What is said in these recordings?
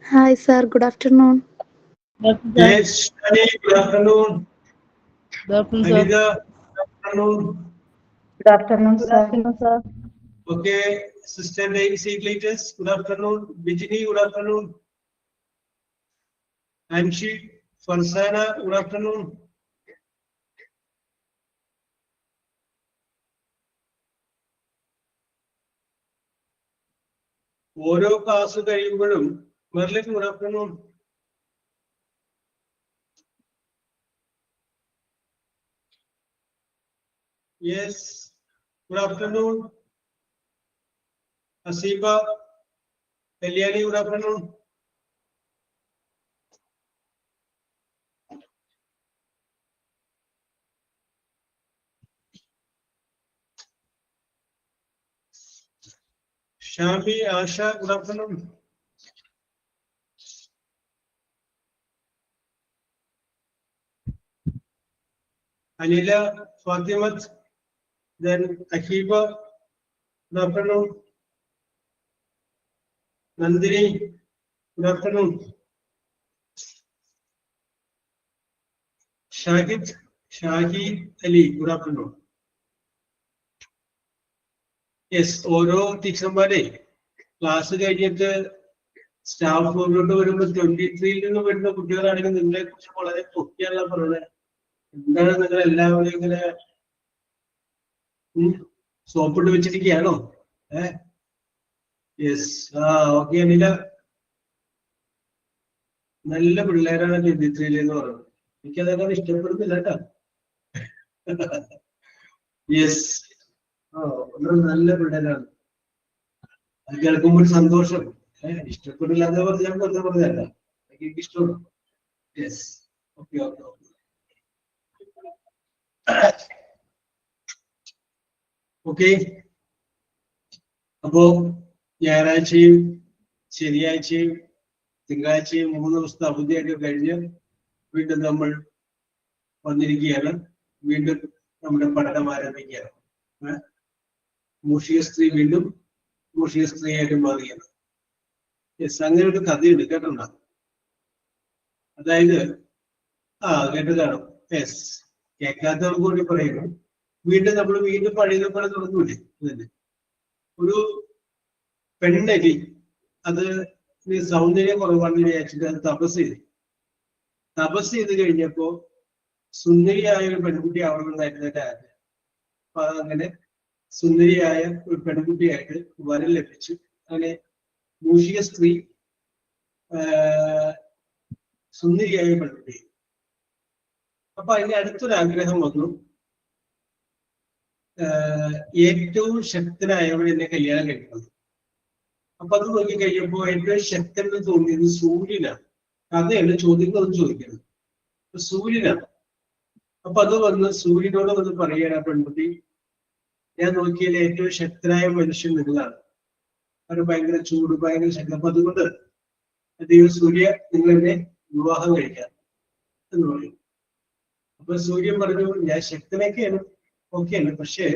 Hi, sir. Good afternoon. Yes, Shani, good afternoon. Good afternoon, sir. Anita, good afternoon. Good afternoon, Good sir. afternoon, sir. Okay, Sister Nancy Cletus, good afternoon. Bijini, good afternoon. Anshi, Farsana, good afternoon. ഓരോ class കഴിയുമ്പോഴും Merlin good afternoon. Yes, good afternoon. Aseeba, Kalyani, good afternoon. Shabi, Asha, good afternoon. Anila, Fathimath, then Akiba, good afternoon. Nandini, good afternoon. Shahid Ali, good afternoon. Yes, ഓരോ ടീച്ചർമാരെ class കഴിഞ്ഞിട്ട് staff റൂമിലോട്ട് വരുമ്പോൾ 23 നിന്ന് വരുന്ന കുട്ടികളാണെങ്കിൽ നിങ്ങളെ കുറിച്ച് വളരെ പൊക്കിയാണല്ലോ പറയുന്നത്. എന്താണ് നിങ്ങൾ എല്ലാവരും ഇങ്ങനെ സോപ്പിട്ട് വെച്ചിരിക്കുകയാണോ? Yes, okay. അനില, നല്ല പിള്ളേരാണ് 23 എന്ന് പറയുന്നത്. എനിക്കതൊക്കെ ഇഷ്ടപ്പെടുന്നില്ല കേട്ടോ. യെസ്, നല്ല പിള്ളേരാണ്. അത് കേൾക്കുമ്പോൾ ഒരു സന്തോഷം. ഇഷ്ടപ്പെടില്ല എന്ന് പറഞ്ഞാൽ വെറുതെ പറഞ്ഞല്ല, എനിക്ക് ഇഷ്ടമാണ്. Yes, okay okay okay. Okay, അപ്പോ ഞായറാഴ്ചയും ശനിയാഴ്ചയും തിങ്കളാഴ്ചയും 3 ദിവസത്തെ അവധിയൊക്കെ കഴിഞ്ഞ് വീണ്ടും നമ്മൾ വന്നിരിക്കുകയാണ്. വീണ്ടും നമ്മുടെ പഠനം ആരംഭിക്കുകയാണ്. മൂഷിക സ്ത്രീ വീണ്ടും മൂഷിക സ്ത്രീയായിട്ട് മാറുകയാണ്. യെസ്, അങ്ങനെ ഒരു കഥയുണ്ട്, കേട്ടോ? അതായത് കേട്ട് കാണും. യെസ്, കേൾക്കാത്തവർക്ക് കൂടി പറയുന്നു. വീണ്ടും പഴയതുപോലെ തുടങ്ങൂലേ? അതന്നെ, ഒരു പെണ്ണലി അത് സൗന്ദര്യം കുറവാണെന്ന് വിചാരിച്ചിട്ട് അത് തപസ് ചെയ്ത് കഴിഞ്ഞപ്പോ സുന്ദരിയായ ഒരു പെൺകുട്ടി ആവണമെന്നായിരുന്നു എന്റെ ആഗ്രഹം. അപ്പൊ അതങ്ങനെ സുന്ദരിയായ ഒരു പെൺകുട്ടിയായിട്ട് വരം ലഭിച്ചു. അങ്ങനെ മൂഷിക സ്ത്രീ സുന്ദരിയായ പെൺകുട്ടി. അപ്പൊ അതിന്റെ അടുത്തൊരു ആഗ്രഹം വന്നു, ഏറ്റവും ശക്തനായവൻ എന്നെ കല്യാണം കഴിക്കുന്നത്. അപ്പൊ അത് നോക്കി കഴിഞ്ഞപ്പോ ഏറ്റവും ശക്തൻ എന്ന് തോന്നിയത് സൂര്യനാണ്. കഥയാണ്, ചോദ്യങ്ങളൊന്നും ചോദിക്കുന്നത്, സൂര്യനാണ്. അപ്പൊ അത് വന്ന് സൂര്യനോട് വന്ന് പറയുകയാണ് ആ പെൺകുട്ടി, ഞാൻ നോക്കിയതിൽ ഏറ്റവും ശക്തനായ മനുഷ്യൻ നിങ്ങളാണ്. അത് ഭയങ്കര ചൂട്, ഭയങ്കര ശക്തി. അപ്പൊ അതുകൊണ്ട് സൂര്യ, നിങ്ങൾ എന്നെ വിവാഹം കഴിക്കാം എന്ന് പറയും. അപ്പൊ സൂര്യൻ പറഞ്ഞു, ഞാൻ ശക്തനൊക്കെയാണ്, ഓക്കെയാണ്, പക്ഷെ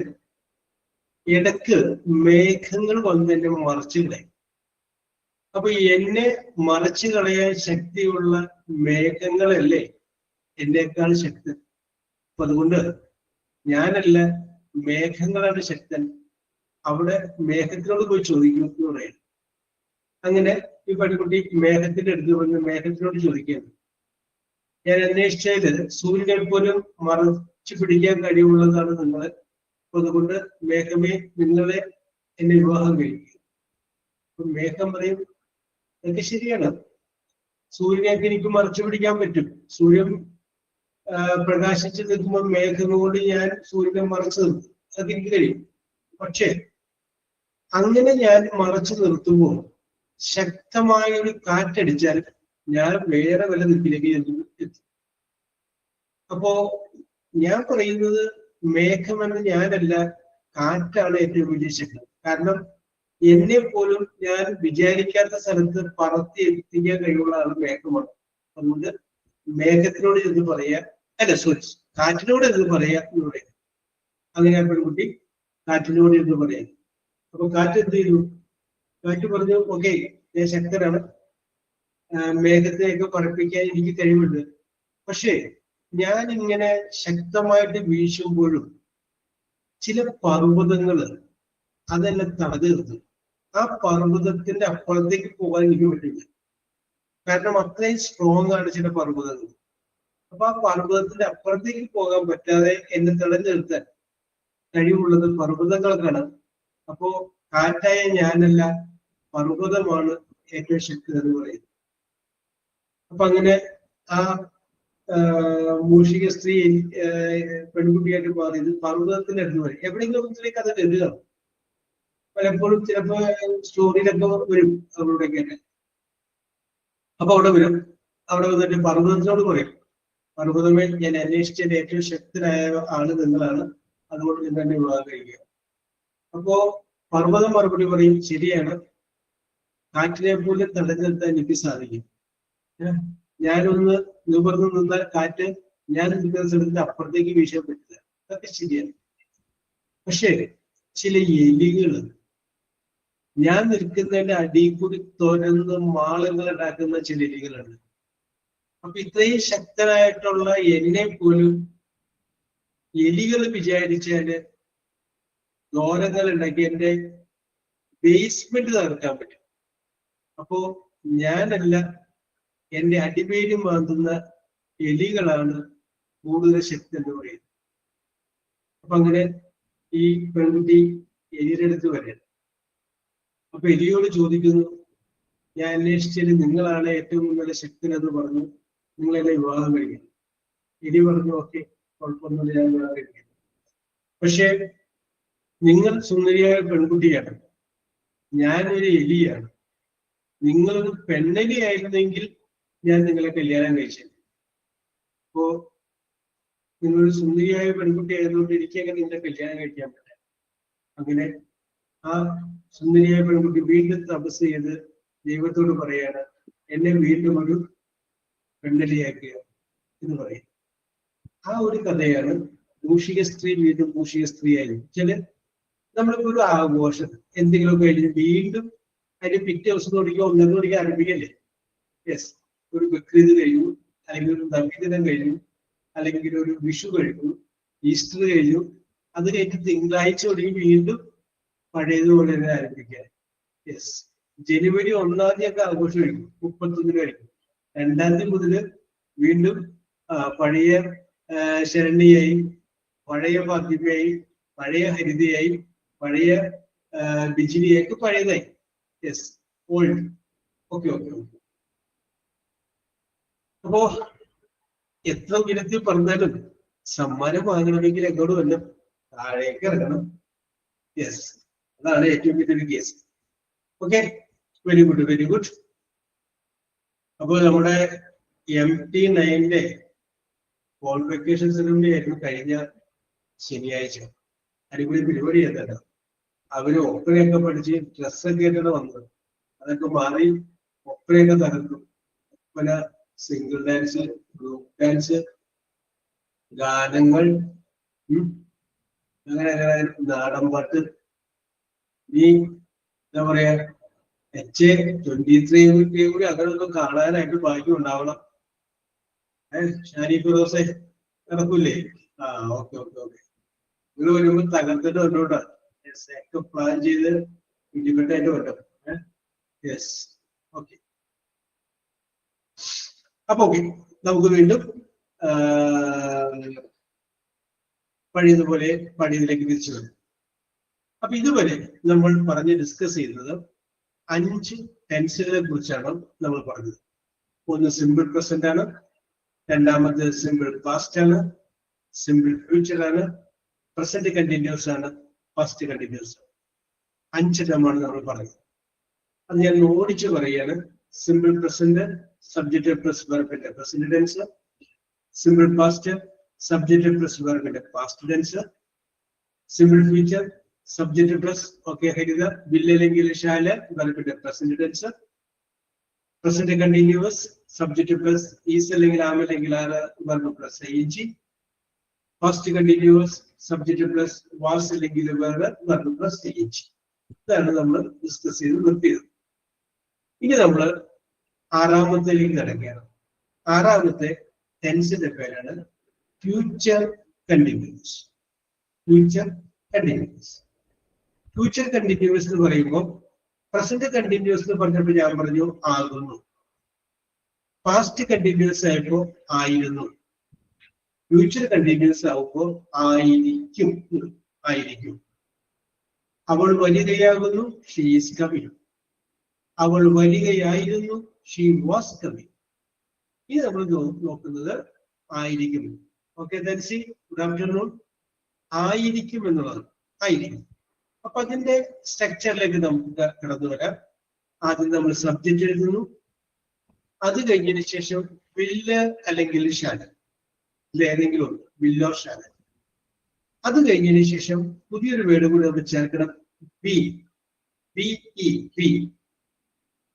ഇടക്ക് മേഘങ്ങൾ വന്ന് എന്നെ മറച്ചു കളയും. അപ്പൊ എന്നെ മറച്ചു കളയാൻ ശക്തിയുള്ള മേഘങ്ങളല്ലേ എന്നേക്കാൾ ശക്തൻ. അപ്പൊ അതുകൊണ്ട് ഞാനല്ല, മേഘങ്ങളാണ് ശക്തൻ. അവിടെ മേഘത്തിനോട് പോയി ചോദിക്കും എന്ന് പറയുന്നു. അങ്ങനെ ഈ പെൺകുട്ടി മേഘത്തിന്റെ അടുത്ത് വന്ന് മേഘത്തിനോട് ചോദിക്കുകയാണ്, ഞാൻ അന്വേഷിച്ചതിൽ സൂര്യനെ പോലും മറച്ചു പിടിക്കാൻ കഴിവുള്ളതാണ് നിങ്ങള്. അതുകൊണ്ട് മേഘമേ, നിങ്ങളെ എന്നെ വിവാഹം കഴിക്കുക. അപ്പൊ മേഘം പറയും, അതൊക്കെ ശരിയാണ്, സൂര്യനെയൊക്കെ എനിക്ക് മറച്ചു പിടിക്കാൻ പറ്റും. സൂര്യൻ പ്രകാശിച്ചു നിൽക്കുമ്പോൾ മേഘം കൊണ്ട് ഞാൻ സൂര്യനെ മറച്ചു നിർത്തും, അതെനിക്ക് കഴിയും. പക്ഷെ അങ്ങനെ ഞാൻ മറച്ചു നിർത്തുമ്പോൾ ശക്തമായ ഒരു കാറ്റടിച്ചാൽ ഞാൻ വേറെ വല്ല ദിക്കിലേക്ക് എത്തും. അപ്പോ ഞാൻ പറയുന്നത്, മേഘമെന്ന് ഞാനല്ല, കാറ്റാണ് ഏറ്റവും വലിയ ശക്തി. കാരണം എന്നെ പോലും ഞാൻ വിചാരിക്കാത്ത സ്ഥലത്ത് പറത്തി എത്തിക്കാൻ കഴിവുള്ള ആൾ മേഘമാണ്. അതുകൊണ്ട് മേഘത്തിനോട് എന്ന് പറയാ, കാറ്റിനോട് എന്ന് പറയാ എന്ന് പറയാം. അങ്ങനെ ആ പെൺകുട്ടി കാറ്റിനോട് എന്ന് പറയാം. അപ്പൊ കാറ്റ് എന്ത് ചെയ്തു? കാറ്റ് പറഞ്ഞു, ഓക്കെ, ഞാൻ ശക്തനാണ്, മേഘത്തെയൊക്കെ പറപ്പിക്കാൻ എനിക്ക് കഴിവുണ്ട്. പക്ഷേ ഞാൻ ഇങ്ങനെ ശക്തമായിട്ട് വീശുമ്പോഴും ചില പർവ്വതങ്ങൾ അതെന്നെ തടഞ്ഞു നിർത്തും. ആ പർവ്വതത്തിന്റെ അപ്പുറത്തേക്ക് പോകാൻ എനിക്ക് പറ്റില്ല. കാരണം അത്രയും സ്ട്രോങ് ആണ് ചില പർവ്വതങ്ങൾ. അപ്പൊ ആ പർവ്വതത്തിന്റെ അപ്പുറത്തേക്ക് പോകാൻ പറ്റാതെ എന്നെ തടഞ്ഞു നിർത്താൻ കഴിവുള്ളത് പർവ്വതങ്ങൾക്കാണ്. അപ്പോ കാറ്റായ ഞാനല്ല, പർവ്വതമാണ് ഏറ്റവും ശക്തി എന്ന് പറയുന്നത്. അപ്പൊ അങ്ങനെ ആ മൂഷിക സ്ത്രീ പെൺകുട്ടിയായിട്ട് മാറിയത് പർവ്വതത്തിന്റെ അടുത്ത് വരും. എവിടെയെങ്കിലും ഒന്നിലേക്ക് അത് വരിക. പലപ്പോഴും ചിലപ്പോ സ്റ്റോറിയിലൊക്കെ വരും അവരുടെയൊക്കെ. അപ്പൊ അവിടെ വരും. അവിടെ വന്നിട്ട് പർവ്വതത്തിനോട് പറയും, പർവ്വതമേ, ഞാൻ അന്വേഷിച്ചതിൽ ഏറ്റവും ശക്തനായ ആള് നിങ്ങളാണ്, അതുകൊണ്ട് നിങ്ങൾ തന്നെ വിവാഹം കഴിക്കുക. അപ്പോ പർവ്വതം മറുപടി പറയും, ശരിയാണ്, കാറ്റിനെ പോലും തടഞ്ഞു നിർത്താൻ എനിക്ക് സാധിക്കും. ഞാനൊന്ന് നിവർന്നു നിന്നാൽ കാറ്റ് ഞാൻ നിൽക്കുന്ന സ്ഥലത്തിന്റെ അപ്പുറത്തേക്ക് വീശാൻ പറ്റില്ല. അതൊക്കെ ശരിയാണ്. പക്ഷേ ചില എലികള് ഞാൻ നിൽക്കുന്നതിന്റെ അടിയിൽ കൂടി തുരന്ന് മാളങ്ങൾ ഉണ്ടാക്കുന്ന ചില എലികളുണ്ട്. അപ്പൊ ഇത്രയും ശക്തനായിട്ടുള്ള എന്നെ പോലും എലികൾ വിചാരിച്ചാല് ദ്വാരങ്ങൾ ഉണ്ടാക്കി എന്റെ ബേസ്മെന്റ് തകർക്കാൻ പറ്റും. അപ്പോ ഞാനല്ല, എന്റെ അടിവേര് മാന്തുന്ന എലികളാണ് കൂടുതൽ ശക്തി എന്ന് പറയുന്നത്. അപ്പൊ അങ്ങനെ ഈ പെൺകുട്ടി എലിയുടെ അടുത്ത് വരിക. അപ്പൊ എലിയോട് ചോദിക്കുന്നു, ഞാൻ അന്വേഷിച്ചതിൽ നിങ്ങളാണ് ഏറ്റവും നല്ല ശക്തനെന്ന് പറഞ്ഞു, നിങ്ങളെന്നെ വിവാഹം കഴിക്കണം. എലി പറഞ്ഞു, ഓക്കെ, കുഴപ്പമൊന്നുമില്ല, ഞാൻ വിവാഹം കഴിക്കാം. പക്ഷെ നിങ്ങൾ സുന്ദരിയായ പെൺകുട്ടിയാണ്, ഞാനൊരു എലിയാണ്. നിങ്ങളൊരു പെണ്ണലി ആയിരുന്നെങ്കിൽ ഞാൻ നിങ്ങളെ കല്യാണം കഴിച്ചത്. അപ്പോ നിങ്ങളൊരു സുന്ദരിയായ പെൺകുട്ടി ആയതുകൊണ്ട് എനിക്കങ്ങനെ നിങ്ങളെ കല്യാണം കഴിക്കാൻ പറ്റാം. അങ്ങനെ ആ സുന്ദരിയായ പെൺകുട്ടി വീണ്ടും തപസ് ചെയ്ത് ദൈവത്തോട് പറയാണ്, എന്നെ വീണ്ടും ഒരു പെണ്ണലിയാക്കുക എന്ന് പറയും. ആ ഒരു കഥയാണ് മൂഷിക സ്ത്രീ വീണ്ടും മൂഷിക സ്ത്രീ ആയിരുന്നു. ചില നമ്മളിപ്പോ ഒരു ആഘോഷം എന്തെങ്കിലും കഴിഞ്ഞ് വീണ്ടും അതിന് പിറ്റേ ദിവസം തുടങ്ങി ഒന്നും തുടങ്ങി ആരംഭിക്കല്ലേ. യെസ്, ഒരു ബക്രീദ് കഴിഞ്ഞു, അല്ലെങ്കിൽ ഒരു നബിദിനം കഴിഞ്ഞു, അല്ലെങ്കിൽ ഒരു വിഷു കഴിഞ്ഞു, ഈസ്റ്റർ കഴിഞ്ഞു, അത് കഴിഞ്ഞ് തിങ്കളാഴ്ച തുടങ്ങി വീണ്ടും പഴയതുപോലെ തന്നെ ആരംഭിക്കുക. യെസ്, ജനുവരി 1-ാം തീയതി ആഘോഷം കഴിക്കും, 31 കഴിക്കും. 2-ാം തീയതി മുതല് വീണ്ടും പഴയ ശരണ്യായി, പഴയ ഫാത്തിമയായി, പഴയ ഹരിതയായി, പഴയ ബിജിലിയായിട്ട് പഴയതായി. Yes, old. Okay okay okay. അപ്പോ എത്ര ഉയരത്തിൽ പറഞ്ഞാലും സമ്മാനം വാങ്ങണമെങ്കിൽ എങ്ങോട്ട് വരണം? താഴേക്ക് ഇറങ്ങണം. യെസ്, അതാണ് ഏറ്റവും വലിയൊരു case. Okay, very good, very good. അപ്പൊ നമ്മുടെ MT9-ന്റെ കോൺവെക്കേഷൻ സെറമണി ആയിരുന്നു കഴിഞ്ഞ ശനിയാഴ്ച. അടിപൊളി പരിപാടി ചെയ്തല്ലോ. അവര് ഒപ്പനയൊക്കെ പഠിച്ച് ഡ്രസ്സൊക്കെ ആയിട്ടാണ് വന്നത്. അതൊക്കെ മാറി ഒപ്പനയൊക്കെ തകർക്കും. Oppana, single dance, group dance, ഗാനങ്ങൾ, അങ്ങനെ അങ്ങനെ നാടൻ പാട്ട്. ഈ എന്താ പറയാ, H23 കൂടി അങ്ങനെയൊന്നും കാണാനായിട്ട് ഭാഗ്യം ഉണ്ടാവണം. ഷാനി ഫിറോസെ നടക്കൂലേ? ആ, ഓക്കെ ഓക്കെ ഓക്കെ. നിങ്ങൾ വരുമ്പോ തകർത്തിട്ട് വന്നോട്ടാ. ഒക്കെ പ്ലാൻ ചെയ്ത് ഇൻഡിപെൻഡന്റ് വട്ടോ. Yes, okay. അപ്പൊ ഓക്കെ, നമുക്ക് വീണ്ടും പഴയതിലേക്ക് തിരിച്ചു വരും. അപ്പൊ ഇതുവരെ നമ്മൾ പറഞ്ഞ് ഡിസ്കസ് ചെയ്യുന്നത് 5 ടെൻസുകളെ കുറിച്ചാണ് നമ്മൾ പറഞ്ഞത്. ഒന്ന് സിമ്പിൾ പ്രസന്റ് ആണ്, രണ്ടാമത് സിമ്പിൾ പാസ്റ്റ് ആണ്, സിമ്പിൾ ഫ്യൂച്ചർ ആണ്, പ്രസന്റ് കണ്ടിന്യൂസ് ആണ്, പാസ്റ്റ് കണ്ടിന്യൂസ് ആണ്. 5 ടേമാണ് നമ്മൾ പറഞ്ഞത്. അത് ഞാൻ ഓടിച്ച് പറയാണ്. സിമ്പിൾ പ്രസന്റ് സബ്ജക്റ്റ് പ്ലസ് വെർബിന്റെ present tense, simple past subject plus വെർബിന്റെ past tense, simple future subject plus okay Haritha ബില്ലല്ലെങ്കിൽ ശാല വെർബിന്റെ present tense, present continuous subject plus is അല്ലെങ്കിൽ ആം അല്ലെങ്കിൽ are verb plus ing, past continuous subject plus was അല്ലെങ്കിൽ verb plus ing. ഇതാണ് നമ്മൾ discuss ചെയ്ത് നിർത്തിയത്. ഇനി നമ്മൾ ആറാമത്തേലേക്ക് കിടക്കുകയാണ്. ആറാമത്തെ ടെൻസിന്റെ പേരാണ് future continuous. Future continuous. Future continuous എന്ന് പറയുമ്പോൾ പ്രസന്റ് കണ്ടിന്യൂസ് എന്ന് പറഞ്ഞപ്പോൾ ഞാൻ പറഞ്ഞു ആകുന്നു. പാസ്റ്റ് കണ്ടിന്യൂസ് ആയപ്പോ ആയിരുന്നു. ഫ്യൂച്ചർ കണ്ടിന്യൂസ് ആവുമ്പോൾ ആയിരിക്കും. ആയിരിക്കും. അവൾ വരികയാകുന്നു. She is coming. അവൾ വരികയായിരുന്നു. She was coming. ഇത് നമ്മൾ നോക്കുന്നത് ആയിരിക്കും. ഓക്കെ, ദൻസി ഗുഡ് ആഫ്റ്റർനൂൺ. ആയിരിക്കും എന്നുള്ളത് ആയിരിക്കും. അപ്പൊ അതിന്റെ സ്ട്രക്ചറിലേക്ക് നമുക്ക് കടന്നു വരാം. ആദ്യം നമ്മൾ സബ്ജക്റ്റ് എഴുതുന്നു. അത് കഴിഞ്ഞതിന് ശേഷം വില്ല് അല്ലെങ്കിൽ ഷാല, ഏതെങ്കിലും ഒന്ന്, വില്ലോ ഷാല. അത് കഴിഞ്ഞതിന് ശേഷം പുതിയൊരു വേർഡ് കൂടി നമ്മൾ ചേർക്കണം, ബി. ബി.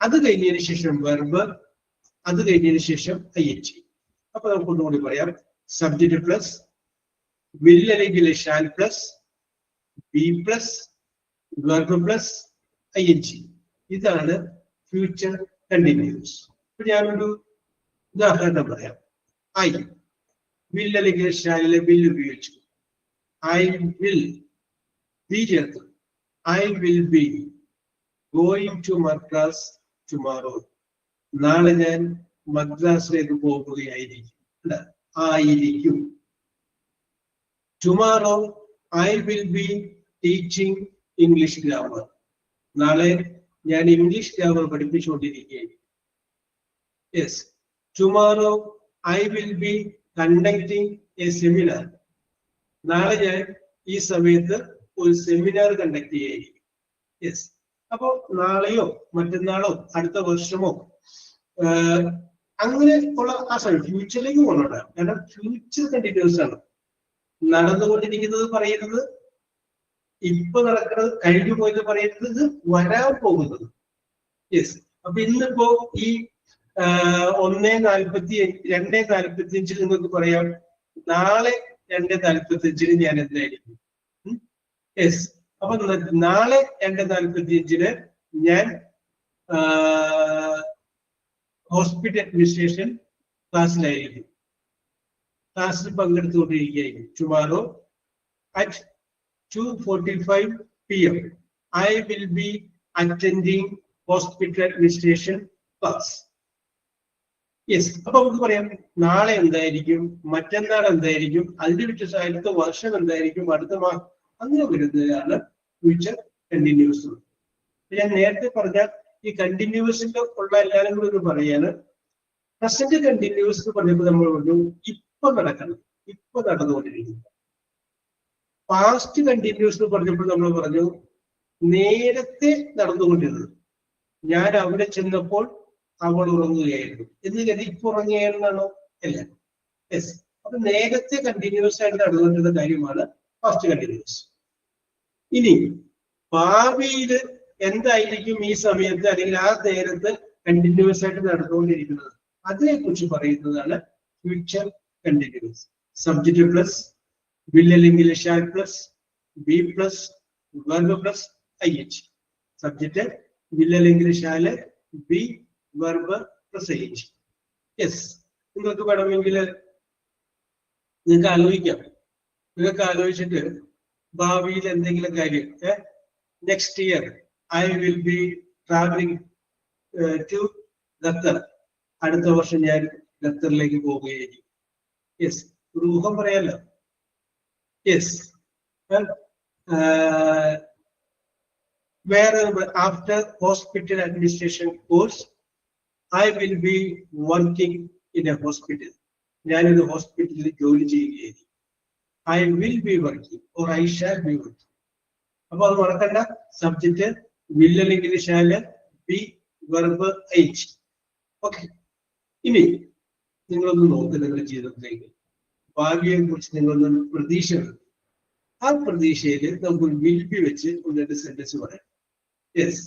അത് കഴിഞ്ഞതിന് ശേഷം വെർബ്. അത് കഴിഞ്ഞതിന് ശേഷം ING. അപ്പൊ നമുക്ക് ഒന്നുകൂടി പറയാം, സബ്ജക്റ്റ് പ്ലസ് വിൽ അല്ലെങ്കിൽ shall plus be plus verb plus ING. ഇതാണ് ഫ്യൂച്ചർ കണ്ടിന്യൂസ്. ഇപ്പൊ ഞാനൊരു ഉദാഹരണം പറയാം. ഐ വിൽ അല്ലെങ്കിൽ ഷാലിലെ വിൽ ഉപയോഗിച്ചു. ഐ വിൽ ബി ചേർത്ത്. I will be going to Madras tomorrow. നാളെ ഞാൻ മദ്രാസിലേക്ക് പോകുകയായിരിക്കും. ആയിരിക്കും. Tomorrow I will be teaching English grammar. നാളെ ഞാൻ ഇംഗ്ലീഷ് ഗ്രാമർ പഠിപ്പിച്ചുകൊണ്ടിരിക്കുകയായിരിക്കും. Yes. Tomorrow I will be conducting a seminar. നാളെ ഞാൻ ഈ സമയത്ത് ഒരു സെമിനാർ കണ്ടക്ട് ചെയ്യായിരിക്കും. യെസ്. അപ്പോ നാളെയോ മറ്റന്നാളോ അടുത്ത വർഷമോ അങ്ങനെ ഉള്ള ആ സമയം ഫ്യൂച്ചറിലേക്ക് കൊണ്ടുവരാം. കാരണം ഫ്യൂച്ചർ കണ്ടിന്യൂസ് ആണ്. നടന്നുകൊണ്ടിരിക്കുന്നത് പറയരുത്, ഇപ്പൊ നടക്കുന്നത്, കഴിഞ്ഞു പോയത് പറയരുത്, ഇത് വരാൻ പോകുന്നത്. യെസ്. അപ്പൊ ഇന്നിപ്പോ ഈ 2:45 നിങ്ങൾക്ക് പറയാം, നാളെ 2:45 ഞാൻ എന്തായിരിക്കും. യെസ്. അപ്പൊ നാളെ 2:45 ഞാൻ ഹോസ്പിറ്റൽ അഡ്മിനിസ്ട്രേഷൻ ക്ലാസ്സിലായിരിക്കും. ക്ലാസ്സിൽ പങ്കെടുത്തുകൊണ്ടിരിക്കുകയായിരിക്കും. Tomorrow at 2:45 PM I will be attending hospital administration class. Yes. അപ്പൊ നമുക്ക് പറയാം നാളെ എന്തായിരിക്കും, മറ്റന്നാൾ എന്തായിരിക്കും, അതിന്റെ വ്യത്യസ്ത അടുത്ത വർഷം എന്തായിരിക്കും, അടുത്ത മാസം, അങ്ങനെ വരുന്നതാണ് ഫ്യൂച്ചർ കണ്ടിന്യൂസ്. ഞാൻ നേരത്തെ പറഞ്ഞ ഈ കണ്ടിന്യൂസിന്റെ ഉള്ള എല്ലാവരും കൂടി ഒന്ന് പറയാണ്. പ്രസന്റ് കണ്ടിന്യൂസ് എന്ന് പറഞ്ഞപ്പോൾ നമ്മൾ പറഞ്ഞു ഇപ്പൊ നടക്കണം, ഇപ്പൊ നടന്നുകൊണ്ടിരിക്കുന്നു. പാസ്റ്റ് കണ്ടിന്യൂസ് എന്ന് പറഞ്ഞപ്പോൾ നമ്മൾ പറഞ്ഞു നേരത്തെ നടന്നുകൊണ്ടിരുന്നത്. ഞാൻ അവിടെ ചെന്നപ്പോൾ അവൾ ഉറങ്ങുകയായിരുന്നു എന്ന് കരുതി ഇപ്പൊ ഉറങ്ങുകയാണെന്നാണോ? അല്ല. യെസ്. അപ്പൊ നേരത്തെ കണ്ടിന്യൂസ് ആയിട്ട് നടന്നുകൊണ്ടിരുന്ന കാര്യമാണ് പാസ്റ്റ് കണ്ടിന്യൂസ്. ഇനി ഭാവിയിൽ എന്തായിരിക്കും ഈ സമയത്ത് അല്ലെങ്കിൽ ആ നേരത്ത് കണ്ടിന്യൂസ് ആയിട്ട് നടന്നുകൊണ്ടിരിക്കുന്നത്, അതിനെക്കുറിച്ച് പറയുന്നതാണ് future continuous. Subject plus will അല്ലെങ്കിൽ shall plus be plus verb plus ING. Subject will അല്ലെങ്കിൽ shall, be verb plus ING. Yes. നിങ്ങൾക്ക് വേണമെങ്കിൽ നിങ്ങൾക്ക് ആലോചിക്കാം. നിങ്ങൾക്ക് ആലോചിച്ചിട്ട് ഭാവിയിൽ എന്തെങ്കിലും കാര്യം, next year I will be traveling to Qatar. അടുത്ത വർഷം ഞാൻ ഖത്തറിലേക്ക് പോവുകയായിരിക്കും. യെസ്. ഒരു ഊഹം പറയാലോ. യെസ്. വേറെ after hospital administration course I will be working in a hospital. ഞാനൊരു ഹോസ്പിറ്റലിൽ ജോലി ചെയ്യുകയായിരിക്കും. I will be working or I shall be working. അപ്പൊ അത് മറക്കണ്ട. സബ്ജക്റ്റ് വിൽ അല്ലെങ്കിൽ shall, be verb ING. Okay. ഇനി നിങ്ങളൊന്ന് നോക്ക് നിങ്ങളുടെ ജീവിതത്തിലേക്ക്. ഭാവിയെ കുറിച്ച് നിങ്ങളൊന്ന് പ്രതീക്ഷ ഉണ്ട്. ആ പ്രതീക്ഷയിൽ നമുക്ക് വിൽ ബി വെച്ച് ഒന്ന് 2 സെന്റൻസ് പറയാം. യെസ്.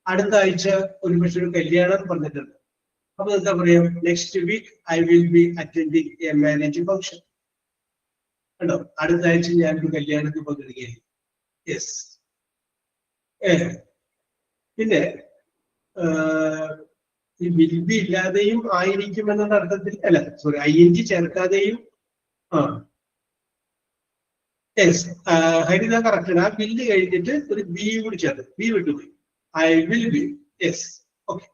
അടുത്ത ആഴ്ച ഒരു പക്ഷെ ഒരു കല്യാണം പറഞ്ഞിട്ടുണ്ട്. അപ്പൊ എന്താ പറയാ? Next week I will be attending a marriage function. കണ്ടോ? അടുത്ത ആഴ്ച ഞാനൊരു കല്യാണത്തിൽ പങ്കെടുക്കുകയായിരിക്കും. യെസ്. പിന്നെ ഈ വിൽ ബി ഇല്ലാതെയും ആയിരിക്കും എന്നുള്ള അർത്ഥത്തിൽ അല്ല, സോറി, ING ചേർക്കാതെയും. യെസ്, ഹരിത കറക്റ്റ്. ആ ബില്ല് കഴിഞ്ഞിട്ട് ഒരു ബി കൂടി ചേർത്ത്, ബി വിട്ടുപോയി. I will B. Yes, okay.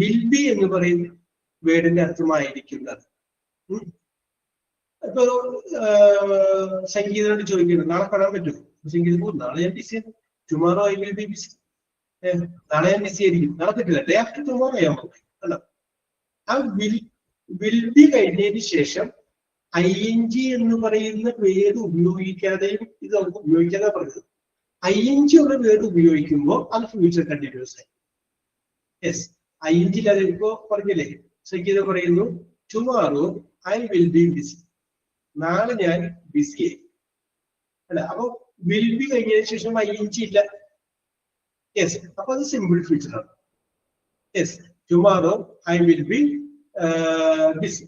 Will be എന്ന് പറയുന്ന വേർഡിന്റെ അർത്ഥമായിരിക്കുന്നത്. ഇപ്പൊ സംഗീതോട് ചോദിക്കുന്നു, നാളെ കാണാൻ പറ്റുമോ? സംഗീതം, നാളെ ഞാൻ busy, tomorrow I will be busy. നാളെ ഞാൻ ബിസി ആയിരിക്കും, നാളെ പറ്റില്ല, ഡേ ആഫ്റ്റർ ടുമോറോ ഞാൻ പോകും. അല്ല, ആ വിൽ ബി കഴിഞ്ഞതിന് ശേഷം ING എന്ന് പറയുന്ന വേർഡ് ഉപയോഗിക്കാതെയും ഇത് നമുക്ക് ഉപയോഗിക്കാതെ പറഞ്ഞത്. ING ഉള്ള വേർഡ് ഉപയോഗിക്കുമ്പോൾ അത് ഫ്യൂച്ചർ കണ്ടിന്യൂസ് ആയി. യെസ്, ING ഇല്ലാതെ ഇപ്പോ പറഞ്ഞില്ലേ, സംഗീതം പറയുന്നു tomorrow I will be busy, നാളെ ഞാൻ ബിസി ആയി. അല്ല, അപ്പൊ വിൽ ബി കഴിഞ്ഞതിന് ശേഷം ING ഇല്ല. യെസ്, അപ്പൊ അത് സിമ്പിൾ ഫ്യൂച്ചർ ആണ്. Yes, tomorrow I will be BC.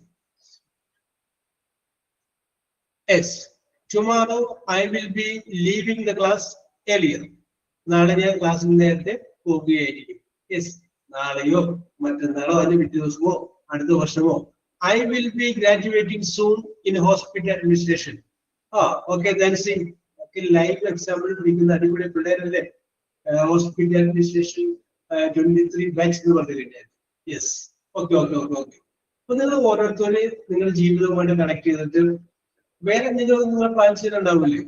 Yes, tomorrow I will be leaving the class earlier. നാളെ ഞാൻ ക്ലാസ്സിൽ നേരത്തെ പോകുകയായിരിക്കും. യെസ്, നാളെയോ മറ്റന്നാളോ അതിന് പിറ്റേ ദിവസമോ അടുത്ത വർഷമോ. I will be graduating soon in hospital administration. Okay, then see, live example പഠിക്കുന്ന അടിപൊളി പിള്ളേരല്ലേ ഹോസ്പിറ്റൽ അഡ്മിനിസ്ട്രേഷൻ 23 ബാച്ച് എന്ന് പറഞ്ഞില്ലേ. Yes, okay okay okay okay. അപ്പൊ നിങ്ങൾ ഓരോരുത്തരെ നിങ്ങളുടെ ജീവിതവുമായിട്ട് കണക്ട് ചെയ്തിട്ട് വേറെ എന്തെങ്കിലും നിങ്ങൾ പ്ലാൻ ചെയ്തിട്ടുണ്ടാവില്ലേ?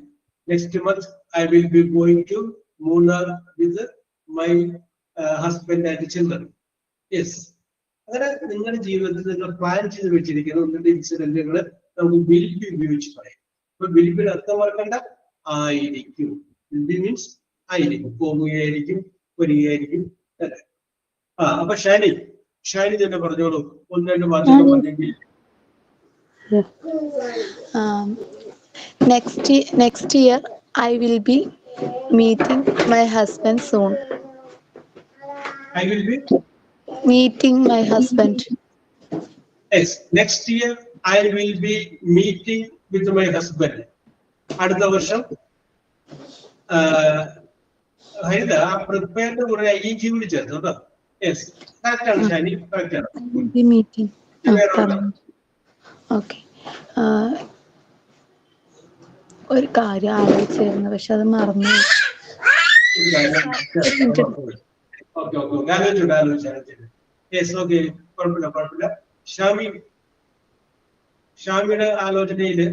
Next month I will be going to Munnar with my husband and children. Yes, അങ്ങനെ നിങ്ങളുടെ ജീവിതത്തിൽ നിങ്ങൾ പ്ലാൻ ചെയ്ത് വെച്ചിരിക്കുന്ന ഒന്നിന്റെ ഇൻസിഡന്റുകൾ നമുക്ക് വിൽ ബി ഉപയോഗിച്ച് പറയാം. അപ്പൊ വിൽ ബിയുടെ അർത്ഥം മറക്കണ്ട, ആയിരിക്കും. വിൽ ബി മീൻസ് ആയിരിക്കും, പോവുകയായിരിക്കും, വരികയായിരിക്കും. അല്ലേ? അപ്പൊ ഷാനി തന്നെ പറഞ്ഞോളൂ, ഒന്ന് രണ്ട് വാചകം പറഞ്ഞെങ്കിൽ. Next year I will be meeting my husband soon. I will be meeting my husband. Yes, next year I will be meeting with my husband. അടുത്ത വർഷം ഹരിത പ്രിപ്പയർഡ് കുറെ ING കൂടി ചേർത്ത് കേട്ടോ. യെസ്, കറക്റ്റ് ആണ് ഷാനി, കറക്റ്റ് ആണ്. മീറ്റിംഗ്. ഓക്കെ, ഒരു കാര്യം ആലോചിച്ചിരുന്നു, പക്ഷെ അത് മറന്നു. ഷാമിയുടെ ആലോചനയില്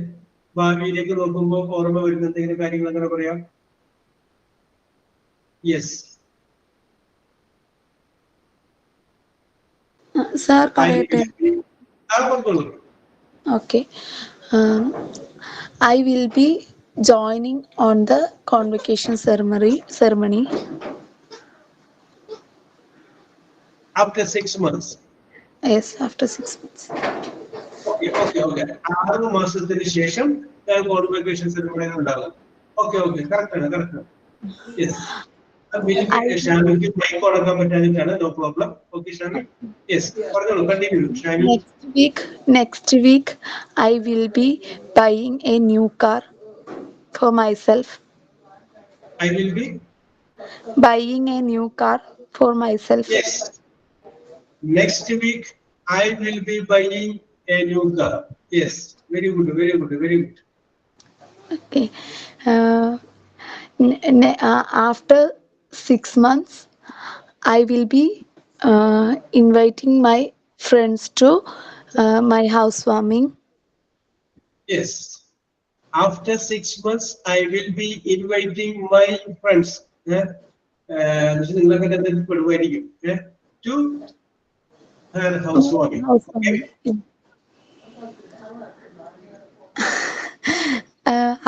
ഭാവിയിലേക്ക് നോക്കുമ്പോ ഓർമ്മ വരുന്ന എന്തെങ്കിലും കാര്യങ്ങൾ അങ്ങനെ പറയാം? യെസ് സാർ പറയട്ടെ. Okay, I will be joining on the convocation ceremony after 6 months. Yes, after 6 months. Okay. 6 മാസത്തിന് ശേഷം കോൺവോക്കേഷൻ സെറിമണി ഉണ്ടാകും. ഓക്കെ, കറക്റ്റ് ആണ്. യെസ്, ഷാമിക്ക് മൈക്ക് കൊടുക്കാൻ പറ്റാതിട്ടാണ്, നോ പ്രോബ്ലം. ഓക്കെ ഷാമി, യെസ് പറഞ്ഞോളൂ, continue Shami. Next week I will be buying a new car for myself. I will be buying a new car for myself. Yes, next week I will be buying a new car. Yes, very good. Okay, after 6 months I will be inviting my friends to my housewarming. Yes, after 6 months I will be inviting my friends to her housewarming. Okay?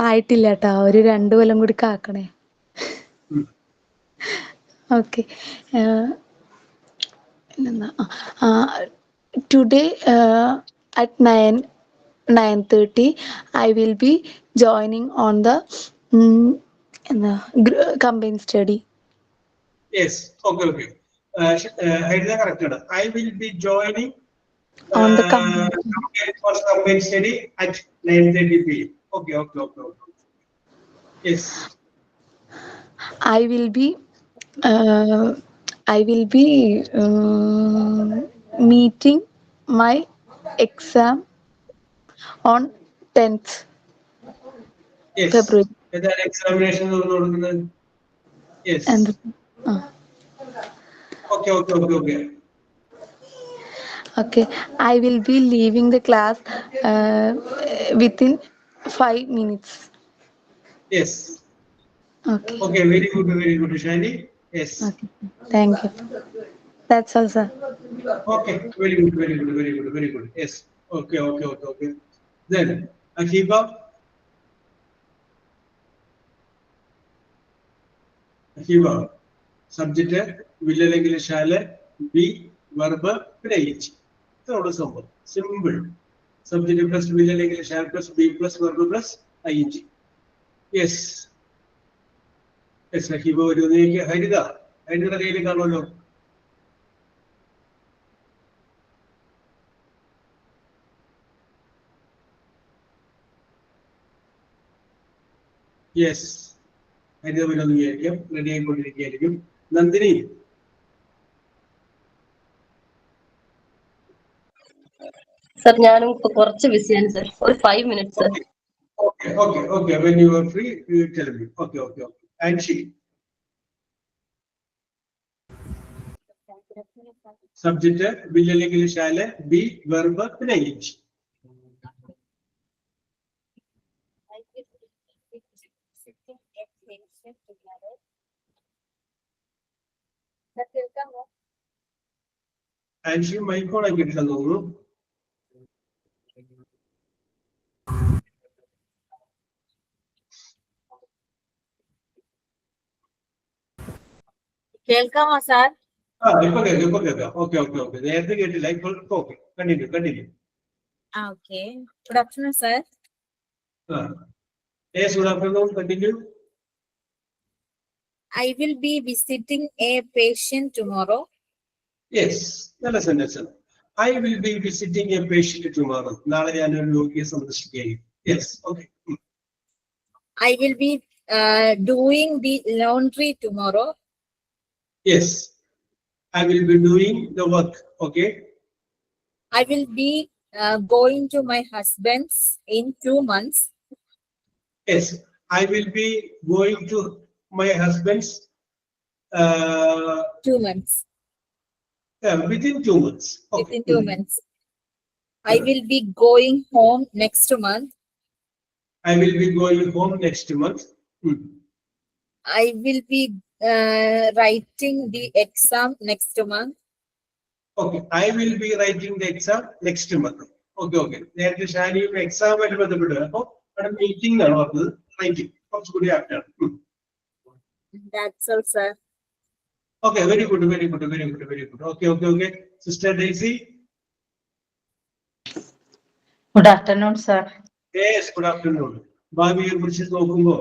ആയിട്ടില്ല കേട്ടോ, ഒരു 2 കൊല്ലം കൂടി കാക്കണേ. Okay, today at 9:30 I will be joining on the combined study. Yes, okay. Correct. I will be joining on the combined study at 9:30 p.m. Okay. Yes, I will be I will be meeting my exam on 10th Yes. February. ഏതാണ് examination കൊടുക്കുന്നത്? Yes. And okay okay okay okay. okay, I will be leaving the class within 5 minutes. Yes. Okay. Okay, very good Shani. Yes. Okay. Thank you. That's all, sir. Okay, very good. Yes. Okay. Then Akiba. Subject will അല്ലെങ്കിൽ shall, be verb, പിന്നെ H. ഇത്രയുള്ള സംഭവം simple. Subject plus will അല്ലെങ്കിൽ shall plus be plus verb plus I N G. Yes. Akiba വരുന്നതിലേക്ക് ഹരിതയുടെ കയ്യിൽ കാണുമല്ലോ. Yes, ഹരിത വരുമെന്ന് വിചാരിക്കാം. റെഡി ആയിക്കൊണ്ടിരിക്കുകയായിരിക്കും. നന്ദിനി. സർ ഞാനും ഇപ്പൊ കുറച്ച് ബിസിയാണ് സർ, ഒരു 5 minutes sir. Okay. When you are free, you tell me. Okay. And she. Subject will അല്ലെങ്കിൽ shall, be verb, പിന്നെ ing. And she might not get it alone. കേൾക്കാമോ സാർ? ഇപ്പൊ കേൾക്കാം. ഓക്കെ. നേരത്തെ കേട്ടില്ല, ഇപ്പോൾ okay. Continue. Okay. Good afternoon sir. Yes, good afternoon. Continue. I will be visiting a patient tomorrow. Yes, listen. I will be visiting a patient tomorrow. നാളെ ഞാൻ ഒരു രോഗിയെ സന്ദർശിക്കുകയും. Yes, okay. I will be doing the laundry tomorrow. Yes, I will be doing the work. Okay. I will be going to my husband's in 2 months. Yes, I will be going to my husband's 2 months. Within 2 months. Okay. Within 2 months. I will be going home next month. I will be going home next month. I will be writing the exam next month. Okay, I will be writing the exam next month. Okay. നേരത്തെ ഷാനിയും എക്സാമായിട്ട് ബന്ധപ്പെട്ട് അപ്പൊ അവിടെ meeting ആണ് പറഞ്ഞത്. Writing കുറച്ചുകൂടി ആപ്റ്റാണ്. That's all, sir. Okay, very good. Okay. Sister Daisy. Good afternoon, sir. Yes, good afternoon. ഭാവിയെ കുറിച്ച് നോക്കുമ്പോൾ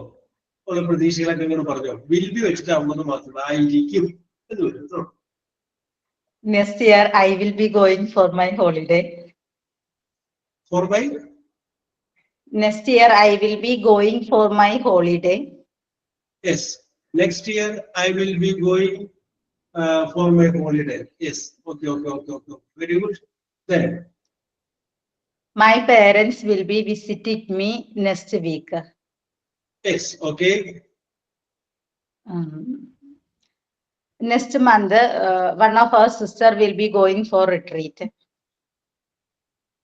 ഉള്ള പ്രതീക്ഷകളൊക്കെ ഇങ്ങനെ പറഞ്ഞു. വിൽ ബി വെച്ചിട്ട് അമ്മന്ന് മാത്രം ആയിരിക്കും എന്ന് വരും. Next year, I will be going for my holiday. For my? Next year, I will be going for my holiday. Yes, next year I will be going for my holiday. Yes, okay. Very good. Then. My parents will be visiting me next week. Yes, okay. Next month, one of our sister will be going for retreat.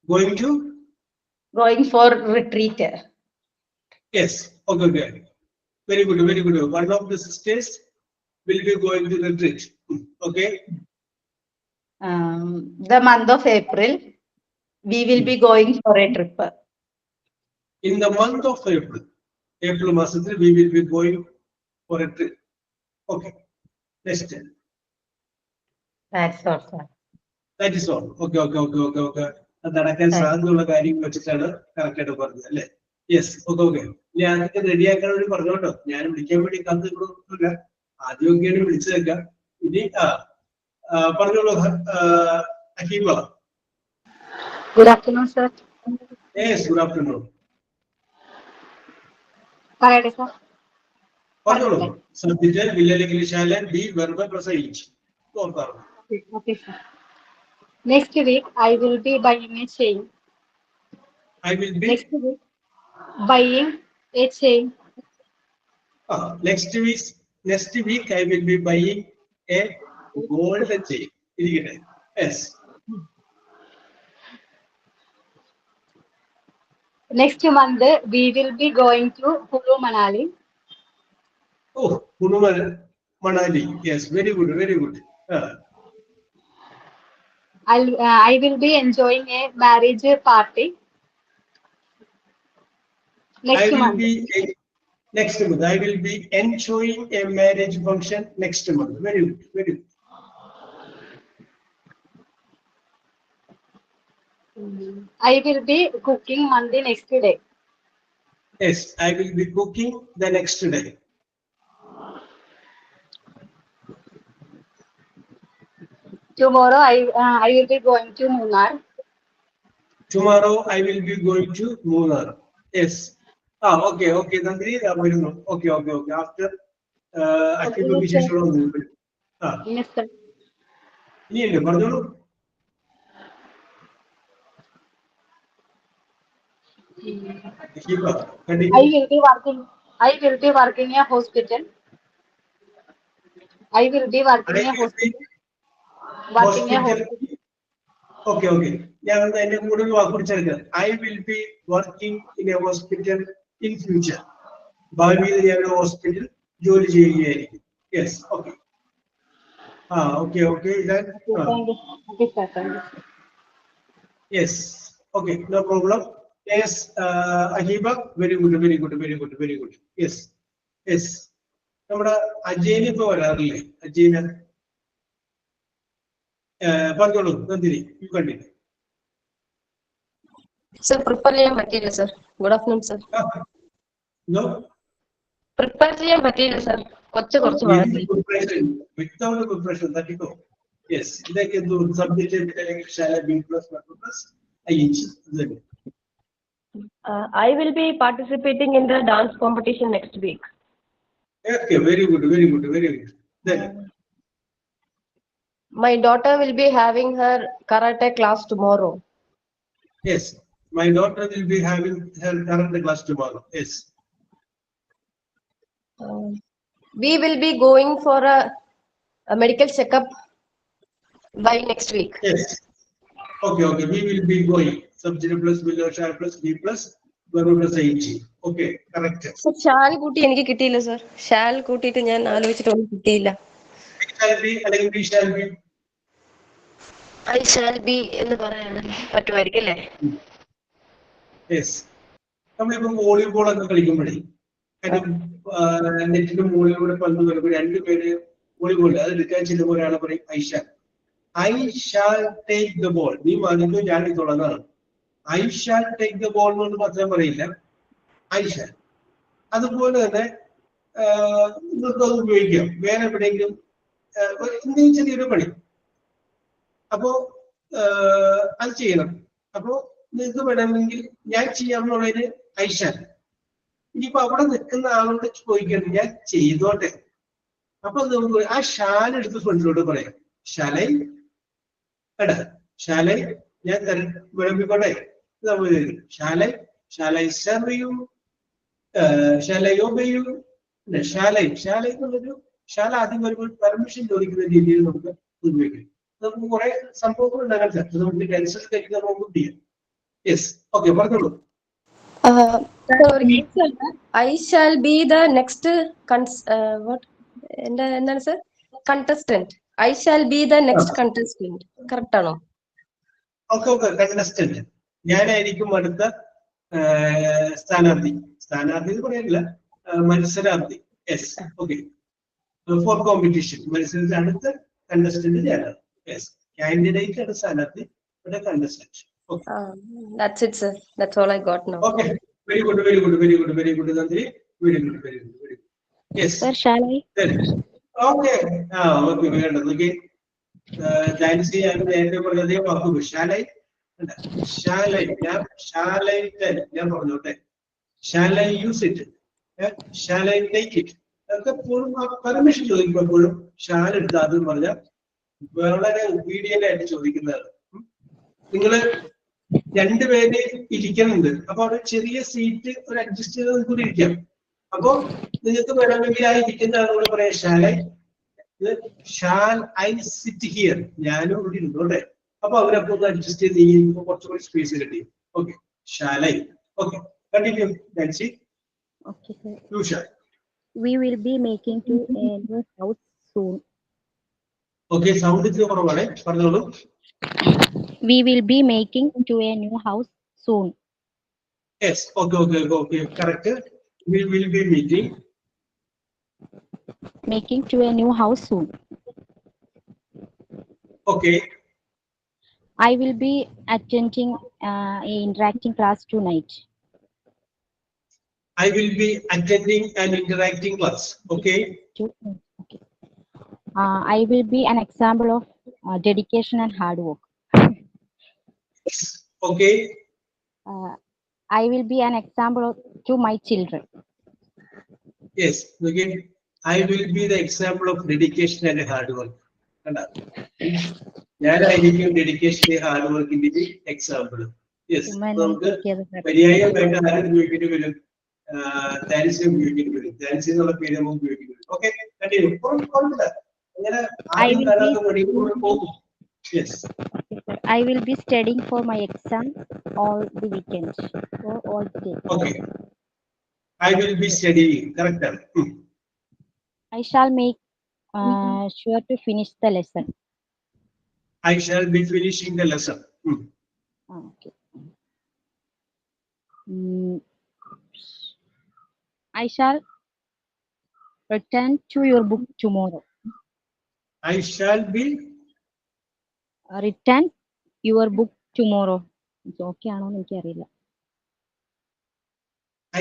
Going for retreat. Yes, okay. Very good. One of the sisters will be going to retreat. Okay. The month of April, we will be going for a trip. In the month of April മാസത്തിൽ we will be going for a trip. Okay. Next. That's all, sir. That is all. Okay. അത് നടക്കാൻ സാധ്യതയുള്ള കാര്യം വെച്ചിട്ടാണ് correct ആയിട്ട് പറഞ്ഞത് അല്ലേ? Yes, okay. ഞാൻ അതൊക്കെ റെഡിയാക്കാൻ വേണ്ടി പറഞ്ഞോട്ടോ. ഞാൻ വിളിക്കാൻ വേണ്ടി കാത്തില്ല. ആദ്യമൊക്കെയാണ് വിളിച്ചേക്കാം. ഇനി പറഞ്ഞോളൂ Akiba. Good afternoon, sir. Yes, good afternoon. പറയട്ടെ sir. പറഞ്ഞോളൂ. സബ്ജക്റ്റ് വില്ല് അല്ലെങ്കിൽ shall, be verb plus I. ഓർക്കാറുണ്ട്. Okay, sir. Next week, I will be buying a chain. I will be Next week, buying a chain. next week I will be buying a gold chain. ഇരിക്കട്ടെ. Yes. Next month, we will be going to Kulu Manali. Oh, Kulu Manali. Yes, very good, very good. I will be enjoying a marriage party. Next month. Next month I will be enjoying a marriage function next month. Very good, very good. I will be cooking Monday next day. Yes, I will be cooking the next day. Tomorrow, I will be going to Munnar. Tomorrow I will be going to Munnar. Yes. Okay. Nandini, okay. After activity schedule. Yes, sir. ഇനിയല്ലേ പറഞ്ഞോളൂ. I will be working in a hospital. I will be working in a hospital. Okay. ഞാൻ അതിന്റെ കൂടുതൽ വാക്കുറിച്ചെടുക്കാം. I will be working in a hospital in future. ഭാവിയിൽ ഞാൻ ഒരു hospital ജോലി ചെയ്യുകയായിരിക്കും. Yes, okay. Okay. Then, yes, okay, no problem. Yes, Ahiba, very good. Yes. നമ്മുടെ അജയന് ഇപ്പൊ വരാറില്ലേ? അജയന് പറഞ്ഞോളൂ Nandini, you continue. Sir prepare ചെയ്യാൻ പറ്റിയില്ല sir. Good afternoon sir. Prepare ചെയ്യാൻ പറ്റിയില്ല സർ. കുറച്ച് വിത്തൗട്ട് പ്രിപ്പറേഷൻ തട്ടിക്കോ. യെസ്, ഇതൊക്കെ എന്തോ സബ്ജക്ട് അല്ലെങ്കിൽ ശാല B plus plus I will be participating in the dance competition next week. Okay, very good. Then My daughter will be having her karate class tomorrow. yes, my daughter will be having her karate class tomorrow. Yes. We will be going for a medical checkup by next week. Yes. Okay. We will be going. Subject plus below shall plus B plus verb plus ing. Okay, correct. Shall കൂട്ടി എനിക്ക് കിട്ടിയില്ല sir. Shall കൂട്ടിയിട്ട് ഞാൻ ആലോചിച്ചിട്ടൊന്നും കിട്ടിയില്ല. Shall be അല്ലെങ്കിൽ we shall be. I shall be എന്ന് പറയാൻ പറ്റുമായിരിക്കും അല്ലേ? Yes. നമ്മളിപ്പോ വോളിബോൾ ഒക്കെ കളിക്കുമ്പോഴേ നെറ്റിന്റെ മുകളിലൂടെ പന്ത് വരുമ്പോൾ രണ്ടുപേര് വോളിബോൾ അത് എടുക്കാൻ ചെല്ലുമ്പോൾ ഒരാളെ പറയും I shall take the ball. നീ വന്നിട്ട് ഞാൻ തുടങ്ങാണ്. I shall take the ball എന്ന് മാത്രം പറയില്ല, ഐ ഷാൽ. അതുപോലെ തന്നെ നിങ്ങൾക്ക് അത് ഉപയോഗിക്കാം വേറെ എവിടെയെങ്കിലും എന്തെങ്കിലും ചെറിയൊരു പണി. അപ്പോ അത് ചെയ്യണം. അപ്പോ നിങ്ങൾക്ക് വേണമെങ്കിൽ ഞാൻ ചെയ്യാമെന്നുള്ളതിന് ഐ ഷാൽ. ഇനിയിപ്പോ അവിടെ നിൽക്കുന്ന ആളോട് ചോദിക്കണം ഞാൻ ചെയ്തോട്ടെ. അപ്പൊ നമുക്ക് ആ ഷാൽ എടുത്ത് ഫ്രണ്ടിലോട്ട് പറയാം. ഷാലൈ ഞാൻ വിളമ്പിക്കോട്ടെ. ഷാലൈ സെർവ് യു, ഷാലൈ ഒബേ യു. ഷാലൈ എന്നുള്ളൊരു ഷാല ആദ്യം വരുമ്പോൾ പെർമിഷൻ ചോദിക്കുന്ന രീതിയിൽ നമുക്ക് ഉപയോഗിക്കാം. നമുക്ക് കുറെ സംഭവങ്ങൾ ഉണ്ടാകാൻ നമുക്ക് ക്യാൻസൽ കഴിക്കാൻ നമുക്ക് ചെയ്യാം. യെസ്, ഓക്കെ, പറഞ്ഞോളൂ. I shall be the next എന്താണ് sir? contestant. I shall be the next contestant. Correct ആണോ? Okay, contestant. ഞാനായിരിക്കും അടുത്ത സ്ഥാനാർത്ഥി എന്ന് പറയാനില്ല, മത്സരാർത്ഥി. Yes, okay. ഫോർ കോമ്പറ്റീഷൻ മത്സരത്തിൽ അടുത്ത കണ്ടസ്റ്റന്റ് ഞാനാണ്. യെസ്, കാൻഡിഡേറ്റ് ആണ് സ്ഥാനാർത്ഥി, ഇവിടെ contestant. Okay, that's it sir. That's all I got now. Okay, very good, Nandini. Very good. Yes. Sir, shall I? Okay. Okay, okay. Nancy, I am നേരത്തെ പറഞ്ഞതേ വാക്കു. Shall I? ഞാൻ പറഞ്ഞോട്ടെ. Shall I use it? Shall I take it? അതൊക്കെ permission ചോദിക്കുമ്പോഴും shall എടുത്താൽ പറഞ്ഞാൽ വളരെ obedient ആയിട്ട് ചോദിക്കുന്നതാണ്. നിങ്ങള് രണ്ടുപേര് ഇരിക്കുന്നുണ്ട്, അപ്പൊ അവിടെ ചെറിയ സീറ്റ് ഒരു അഡ്ജസ്റ്റ് ചെയ്ത് നിങ്ങൾക്ക് ഇരിക്കാം. അപ്പൊ നിങ്ങൾക്ക് വേണമെങ്കിൽ ആ ഇരിക്കുന്ന ആളോട് പറയാം ഷാൽ ഐ സിറ്റ് ഹിയർ, ഞാനും ഇവിടെ ഇരുന്നു അല്ലേ. അപ്പൊ അവരപ്പോ ഒന്ന് അഡ്ജസ്റ്റ് ചെയ്ത് നീങ്ങുമ്പോ കുറച്ചുകൂടി സ്പേസ് കിട്ടി. Okay, shall I. Okay, continue Nancy. Okay, sir. You shall. We will be making to a new house soon. Okay, sound ഇത്തിരി കുറവാണ്, പറഞ്ഞോളൂ. We will be making to a new house soon. Yes, okay, correct. We will be meeting. Making to a new house soon. Okay, I will be attending a interacting class tonight. I will be attending an interacting class. Okay, Okay. I will be an example of dedication and hard work. okay, I will be an example to my children. yes. Okay, I will be the example of dedication and hard work. ഞാനായിരിക്കും dedication hard വർക്കിന്റെ example. Yes, നമുക്ക് പര്യായം വേണ്ട ആരും ഉപയോഗിക്കേണ്ടി വരും. താൻസി ഉപയോഗിക്കേണ്ടി വരും. താൻസി എന്നുള്ള പേര് നമുക്ക് ഉപയോഗിക്കേണ്ടി വരും. Okay, continue. അങ്ങനെ ആദ്യം കാണാത്ത മണിക്കൂർ പോകും. Yes, I will be studying for my exam all the weekend or all the day. Okay. I will be studying. Correct ആണ്. I shall make sure to finish the lesson. I shall be finishing the lesson. Okay. I shall return to your book tomorrow. I shall be. Return your book tomorrow. Okay ആണോ എന്ന് എനിക്കറിയില്ല.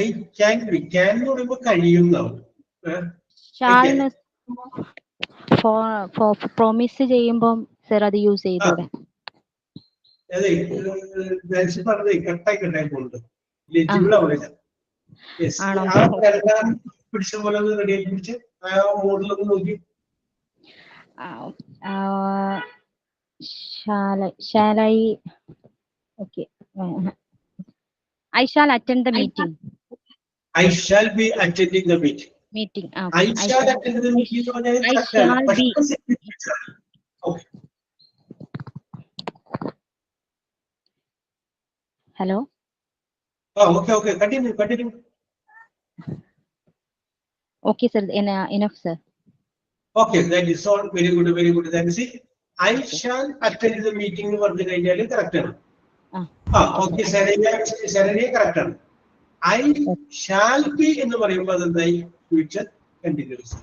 I can be. Can എന്ന് പറയുമ്പോൾ കഴിയുന്നതാവും. Shall for promise ചെയ്യുമ്പോൾ sir അത് use ചെയ്തൂടെ? അതെ, Nancy പറഞ്ഞത് കട്ടായി പോകുന്നുണ്ട്. ലെജിബിൾ ആവില്ല. യെസ്, ആണോ? ആ എല്ലാം പിടിച്ച പോലെ ഒന്ന് റെഡിയാക്കി പിടിച്ച് ആ മോഡിലൊന്ന് നോക്കി. Shall I? Okay. I shall attend the meeting. I shall be attending the meeting. Meeting. I shall attend the meeting എന്ന് പറഞ്ഞാൽ I correct ആണ്. shall be. Okay. Hello. Okay. Continue. Okay, sir. Enough, sir. Okay, that is all. Very good. Then see, I shall attend the meeting എന്ന് പറഞ്ഞു കഴിഞ്ഞാൽ correct ആണ്. Okay, Saranya correct ആണ്. I shall be എന്ന് പറയുമ്പോൾ അതെന്തായി? Future continuous.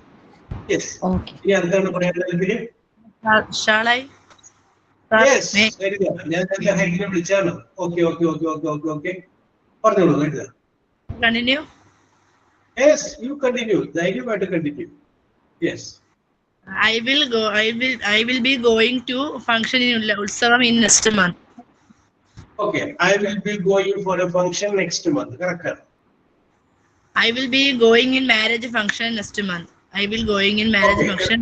Yes. Okay. ഇനി എന്താണ് പറയാനുള്ളത്? Shall I? Yes, very good. ഞാൻ നല്ല ഹെഡിനെ വിളിച്ചാണ്. ഓക്കെ. പറഞ്ഞോളൂ, എഴുതാ. Continue. Yes, you continue. ധൈര്യമായിട്ട് continue. Yes. I will be going to function in Utsavam in next month. Okay, I will be going for a function next month. Correct. I will be going in marriage function next month. I will going in marriage function.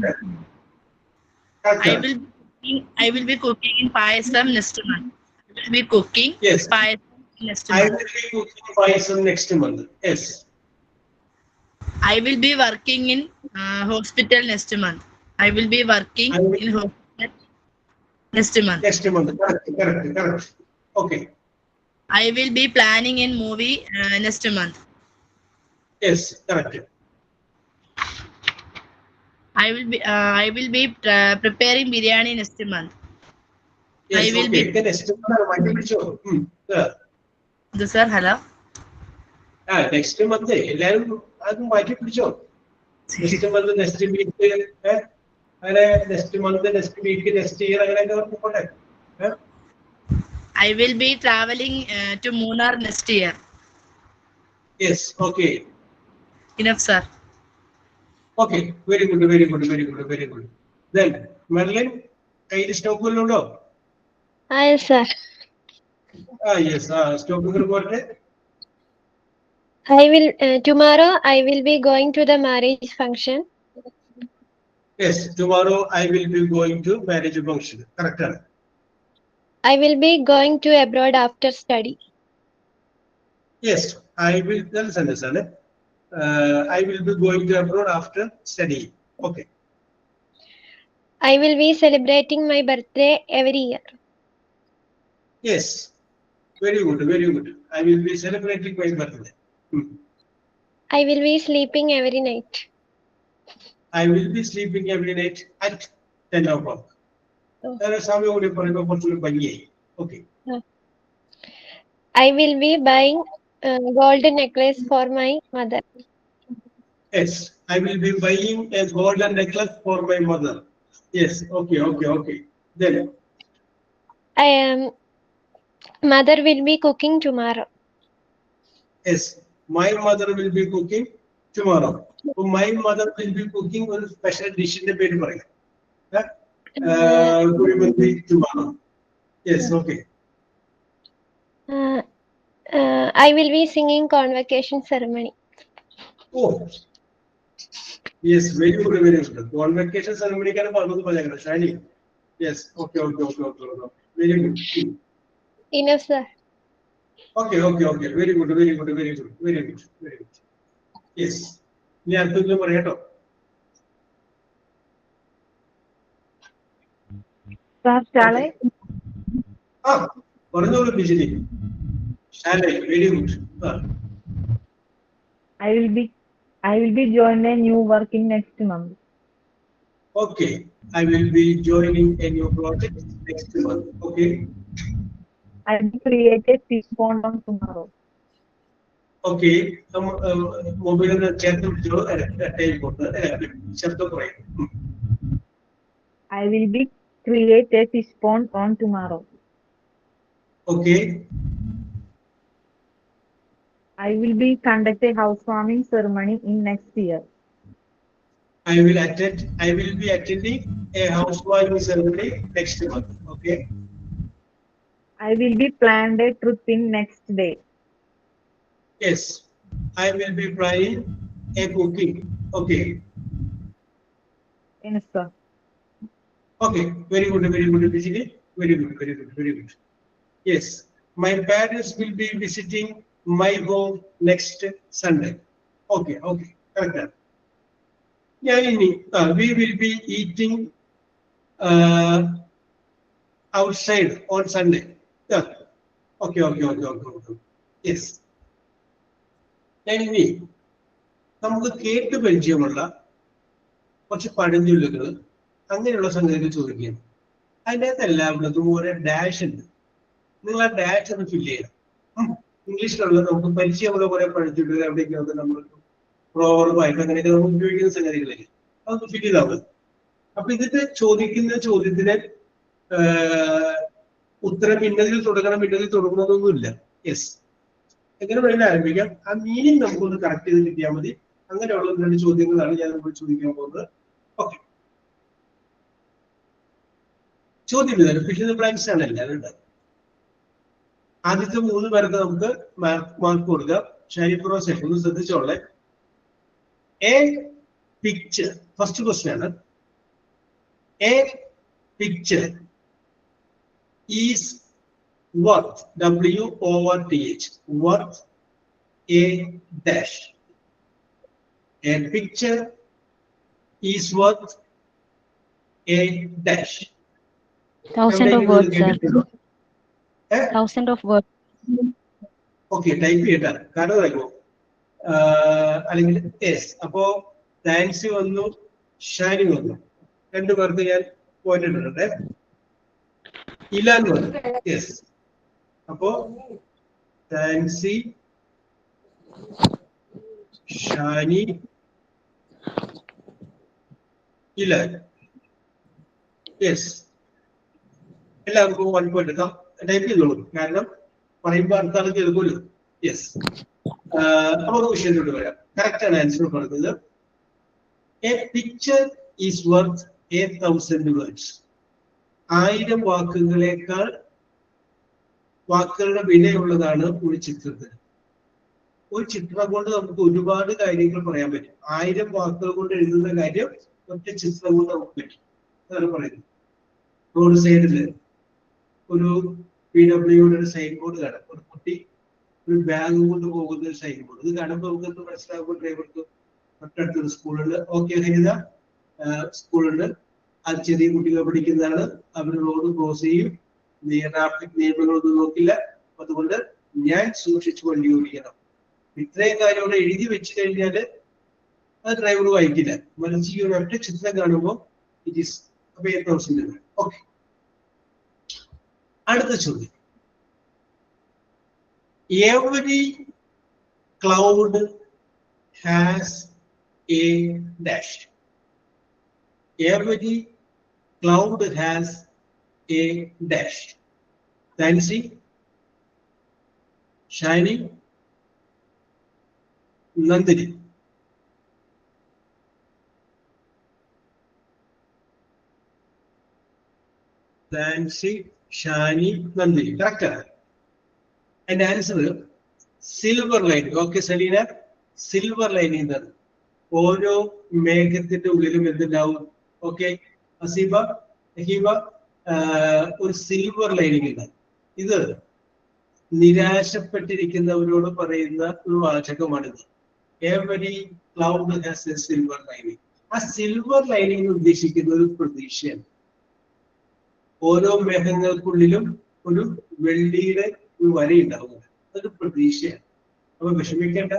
Correct. I will be cooking in Payasam next month. I will be cooking Yes. Payasam next I month. will be cooking Payasam next month. Yes. I will be working in hospital next month. I will be working in hospital next month. Next month. Correct. Okay. I will be planning in movie next month. Yes, correct. I will be preparing biryani next month. Yes, I will okay. be. Next month മാറ്റി പിടിച്ചോ. This sir, hello. Next month എല്ലാരും അത് മാറ്റി പിടിച്ചോ. Next month, next week, അങ്ങനെ next month, next week, next year അങ്ങനെയൊക്കെ പോട്ടെ. I will be traveling to Munnar next year. Yes, okay. Enough, sir. Okay, very good. Then, Madeline, കയ്യിൽ stock വല്ലതും ഉണ്ടോ? Yes, sir. Yes, stock report. Tomorrow I will be going to the marriage function. Yes, tomorrow I will be going to marriage function. Correct. I will be going to abroad after study. Yes, I will. That's understand. I will be going to abroad after studying. Okay. I will be celebrating my birthday every year. Yes. Very good. Very good. I will be celebrating my birthday. I will be sleeping every night. I will be sleeping every night at 10 o'clock. Oh. There are some of the okay. I will be buying a gold necklace for my mother. Yes, I will be buying a golden necklace for my mother. Yes. Okay. Okay. Okay. Then. Mother will be cooking tomorrow. Yes, my mother will be cooking tomorrow. So my mother will be cooking one special dish in the bed. Tomorrow. Yes, okay. I will be singing convocation ceremony. Oh, yes, very good, very good. Convocation ceremony can be shining. Yes, okay. Very good. Enough, sir. Okay. Very good. Yes. Sir, shall I? Very good. I will be joining a new work in next month. Okay, I will be joining a new project next month. Okay. I will create a fish pond on tomorrow. Okay. Mobile chat I will be create a fish pond on tomorrow. Okay. I will be conduct a housewarming ceremony in next year. I will be attending a housewarming ceremony next month. Okay. I will be planned a trip in next day. Yes, I will be planning a cooking. Okay. Yes, sir. Okay, very good, basically. Very good. Yes, my parents will be visiting my home next Sunday. Okay, correct. Yeah, we will be eating outside on Sunday. Yeah. Okay. Yes. Anyway, നമുക്ക് കേട്ട് പരിചയമുള്ള കുറച്ച് പഴഞ്ചൊല്ലുകൾ അങ്ങനെയുള്ള സംഗതികൾ ചോദിക്കുകയാണ്. അതിൻ്റെ അകത്ത് എല്ലാവർക്കും ഓരോ ഡാഷ് ഉണ്ട്. നിങ്ങൾ ആ ഡാഷ് ഒന്ന് ഫില്ല് ചെയ്യണം. ഇംഗ്ലീഷിലുള്ള നമുക്ക് പരിചയമുള്ള കുറെ പഴഞ്ചൊല്ലുകൾ എവിടേക്കാണ് നമ്മൾക്ക് പ്രോവർബായിട്ട് അങ്ങനെയൊക്കെ നമുക്ക് ഉപയോഗിക്കുന്ന സംഗതികളൊക്കെ അതൊന്ന് ഫില്ല് ചെയ്താൽ മതി. അപ്പൊ ഇതിന്റെ ചോദിക്കുന്ന ചോദ്യത്തിന് ഉത്തരം ഇന്നതിൽ തുടങ്ങണമെന്നൊന്നുമില്ല. യെസ്, എങ്ങനെ വേണമെങ്കിലും ആരംഭിക്കാം. ആ മീനിങ് നമുക്കൊന്ന് കറക്റ്റ് ചെയ്ത് കിട്ടിയാൽ മതി. അങ്ങനെയുള്ള 2 ചോദ്യങ്ങളാണ് ഞാൻ നമ്മൾ ചോദിക്കാൻ പോകുന്നത്. ഓക്കെ, ചോദ്യം ഇതാണ്. ഫില്ല് ദ ബ്ലാങ്ക്സ് ആണ് എല്ലാവരും. ആദ്യത്തെ 3 പേർക്ക് നമുക്ക് മാർക്ക് കൊടുക്കാം. ഷാരിഫ്രോസ് ഒന്ന് ശ്രദ്ധിച്ചോളെ. എ പിക്ചർ, ഫസ്റ്റ് ക്വസ്റ്റ്യൻ ആണ്. A picture is worth, W-O-R-T-H, worth a dash. A picture is worth a dash. 1000 of words, sir. 1000 of words. Okay, type ചെയ്യട്ടെ. കാരണം അല്ലെങ്കിൽ യെസ്. അപ്പോ നാൻസി വന്നു, ഷാനി വന്നു. 2 പേർക്ക് ഞാൻ പോയിന്റ് ഇട്ടിട്ടുണ്ട്. ഇലാൻ വന്നു. യെസ്. അപ്പോ നാൻസി, ഷാനി, ഇലാൻ. യെസ്, എല്ലാവർക്കും 1 പോയിന്റ് എടുക്കാം. ടൈപ്പ് ചെയ്തോളൂ, കാരണം പറയുമ്പോൾ അടുത്താണ് കേൾക്കുമല്ലോ. യെസ്. നമുക്ക് വിഷയത്തിലോട്ട് വരാം. കറക്റ്റ് ആണ് ആൻസർ പറഞ്ഞത്. A picture is worth 1000 words. 1000 വാക്കുകളേക്കാൾ വാക്കുകളുടെ വിലയുള്ളതാണ് ഒരു ചിത്രത്തിന്. ഒരു ചിത്രം കൊണ്ട് നമുക്ക് ഒരുപാട് കാര്യങ്ങൾ പറയാൻ പറ്റും. 1000 വാക്കുകൾ കൊണ്ട് എഴുതുന്ന കാര്യം ഒറ്റ ചിത്രം കൊണ്ട് നമുക്ക് പറ്റും. അതാണ് പറയുന്നത്. റോഡ് സൈഡില് ഒരു PWD ഒരു സൈൻ ബോർഡ് കാണാം. ഒരു കുട്ടി ഒരു ബാഗ് കൊണ്ട് പോകുന്ന ഒരു സൈൻ ബോർഡ്. ഇത് കാണുമ്പോൾ നമുക്ക് മനസ്സിലാകുമ്പോൾ ഡ്രൈവർക്ക് തൊട്ടടുത്തൊരു സ്കൂളുണ്ട്. ഓക്കെ ഹരിത, സ്കൂളുണ്ട്. ആ ചെറിയ കുട്ടികൾ പഠിക്കുന്നതാണ്. അവർ റോഡ് ക്രോസ് ചെയ്യും. ട്രാഫിക് നിയമങ്ങളൊന്നും നോക്കില്ല. അതുകൊണ്ട് ഞാൻ സൂക്ഷിച്ചു വണ്ടി ഓടിക്കണം. ഇത്രയും കാര്യം അവിടെ എഴുതി വെച്ച് കഴിഞ്ഞാല് അത് ഡ്രൈവർ വായിക്കില്ല. മറിച്ച് ഈ ഒരു ഒറ്റ ചിത്രം കാണുമ്പോൾ ഇറ്റ് ഈസ് അപ്പൊ ഓക്കെ. അടുത്ത ചോദ്യം. Every cloud has a dash. Every cloud has a dash. Nancy, Shiny, Nandini. Nancy, Shiny, Nandini. Correct. And answer silver lining. Okay, Selina, silver lining. ഓരോ മേഘത്തിന്റെ ഉള്ളിലും എന്തുണ്ടാവും? ഓക്കെ, അസീബ, അഹീബ, ഒരു സിൽവർ ലൈനിങ് ഉണ്ട്. ഇത് നിരാശപ്പെട്ടിരിക്കുന്നവരോട് പറയുന്ന ഒരു വാചകമാണിത്. Every cloud has a silver lining. ആ സിൽവർ ലൈനിങ് ഉദ്ദേശിക്കുന്ന ഒരു പ്രതീക്ഷയാണ്. ഓരോ മേഘങ്ങൾക്കുള്ളിലും ഒരു വെള്ളിയുടെ ഒരു വരയുണ്ടാവുക. അതൊരു പ്രതീക്ഷയാണ്. അപ്പൊ വിഷമിക്കേണ്ട.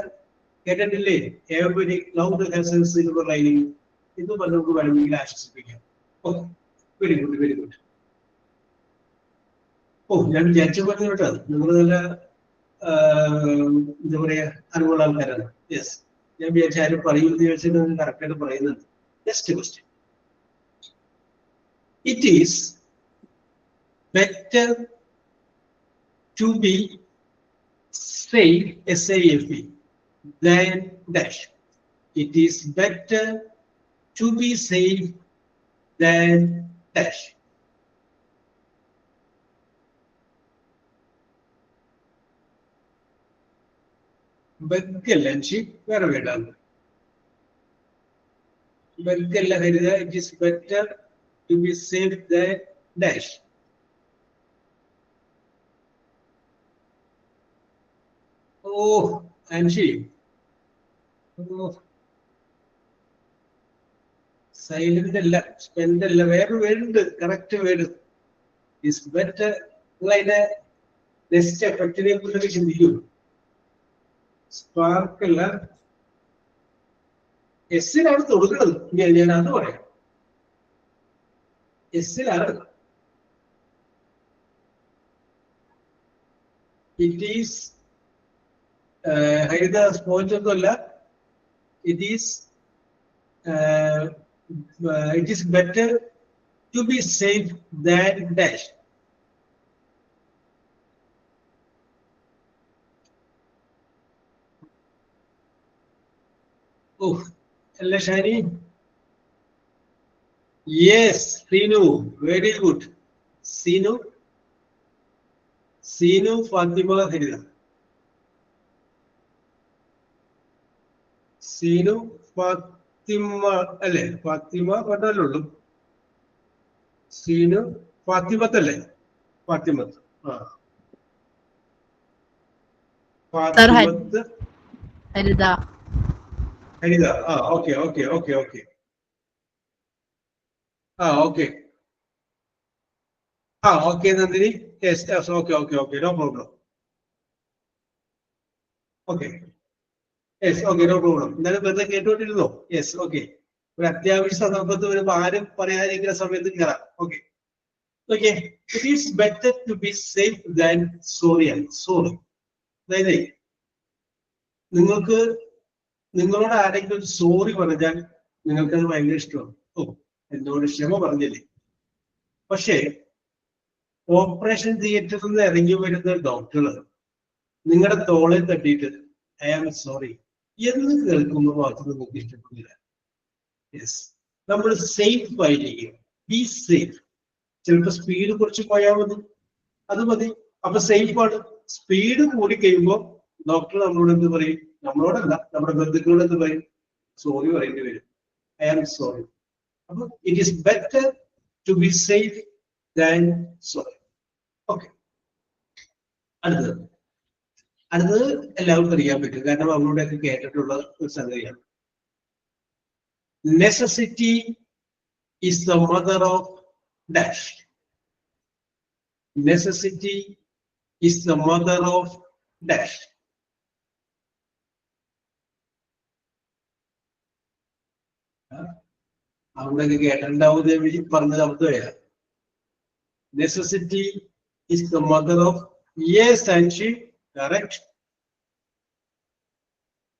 കേട്ടിട്ടില്ലേ? Every cloud has a silver lining. ഇത് നമുക്ക് വേണമെങ്കിൽ ആശ്വസിപ്പിക്കാം. Okay, very good, very good. ഓ, ഞാൻ വിചാരിച്ചു പറഞ്ഞു കേട്ടോ, നിങ്ങൾ നല്ല എന്താ പറയാ അറിവുള്ള ആൾക്കാരാണ്. യെസ്, ഞാൻ വിചാരിച്ച ആരും പറയുമെന്ന് ചോദിച്ചിട്ട് നിങ്ങൾ കറക്റ്റായിട്ട് പറയുന്നുണ്ട്. Next question. It is better to be safe, SAFE, than dash. It is better to be safe than dash. Bergelanchi, where are we done? Bergelanchi, it is better to be safe than dash. Oh, Anshi. Oh. Silent അല്ല, spend അല്ല, വേറെ word, correct word. Is better. അതിന്റെ next എഫക്റ്റിനെ കുറിച്ച് ചിന്തിക്കൂ. Spark അല്ല, എസ്സിലാണ് തൊടുക്കുന്നത്. ഞാൻ അത് പറയാം. എസ്സിലാണ്. ഇറ്റ് ഈസ് ഹരിത സ്പോഞ്ച് ഒന്നുമല്ല. It is better to be safe than dash. ഓ, അല്ല Shani? Yes, Seenu, very good. Seenu, Fathima, Haritha. Seenu, Fathima അല്ലേ? ഫാത്തിമ പറഞ്ഞാലുള്ളൂ. സീനു, ഫാത്തിമത്തല്ലേ? ഫാത്തിമത്ത്. ആ, ഫാത്തിമത്ത്, ഹരിത. ഹരിത. ആ, ഓക്കെ ഓക്കെ ഓക്കെ ഓക്കെ. ആ, ഓക്കെ. ആ, okay Nandini. Yes, yes, okay okay okay, no problem. Okay, yes, okay, no problem. എന്നാലും വെറുതെ കേട്ടോണ്ടിരുന്നോ? Yes, okay. ഒരു അത്യാവശ്യ സന്ദർഭത്തിൽ വരുമ്പോൾ ആരും പറയാതിരിക്കുന്ന സമയത്ത് കയറാം. Okay okay. It is better to be safe than sorry. Sorry അതായത് നിങ്ങളോട് ആരെങ്കിലും ഒരു സോറി പറഞ്ഞാൽ നിങ്ങൾക്കത് ഭയങ്കര ഇഷ്ടമാണ്. ഓ, എന്നോട് ക്ഷമ പറഞ്ഞില്ലേ. പക്ഷേ ഓപ്പറേഷൻ തിയേറ്ററിൽ നിന്ന് ഇറങ്ങി വരുന്ന ഡോക്ടർ നിങ്ങളുടെ തോളിൽ തട്ടിയിട്ട് ഐ ആം സോറി എന്ന് കേൾക്കുമ്പോൾ മാത്രം നിങ്ങൾക്ക് ഇഷ്ടപ്പെടില്ല. യെസ്, നമ്മൾ സേഫ് ആയിരിക്കുക. Be safe. ചിലപ്പോൾ സ്പീഡ് കുറച്ച് പോയാൽ മതി, അത് മതി. അപ്പൊ സേഫ് ആണ്. സ്പീഡ് കൂടി കഴിയുമ്പോൾ ഡോക്ടർ നമ്മളോട് എന്ത് പറയും? നമ്മളോടല്ല, നമ്മുടെ ബന്ധുക്കളോട് എന്ത് പറയും? സോറി പറയേണ്ടി വരും. I am sorry. അപ്പൊ it is better to be safe than sorry. Okay, അടുത്തത് എല്ലാവർക്കും അറിയാൻ പറ്റും, കാരണം അവരോടൊക്കെ കേട്ടിട്ടുള്ള ഒരു സംഗതിയാണ്. Necessity is the mother of dash. Necessity is the mother of dash. അവിടെയൊക്കെ കേട്ടിട്ടുണ്ടാവും പറഞ്ഞത് അബദ്ധമാണ്. Necessity is the mother of, yes, Anshi, correct.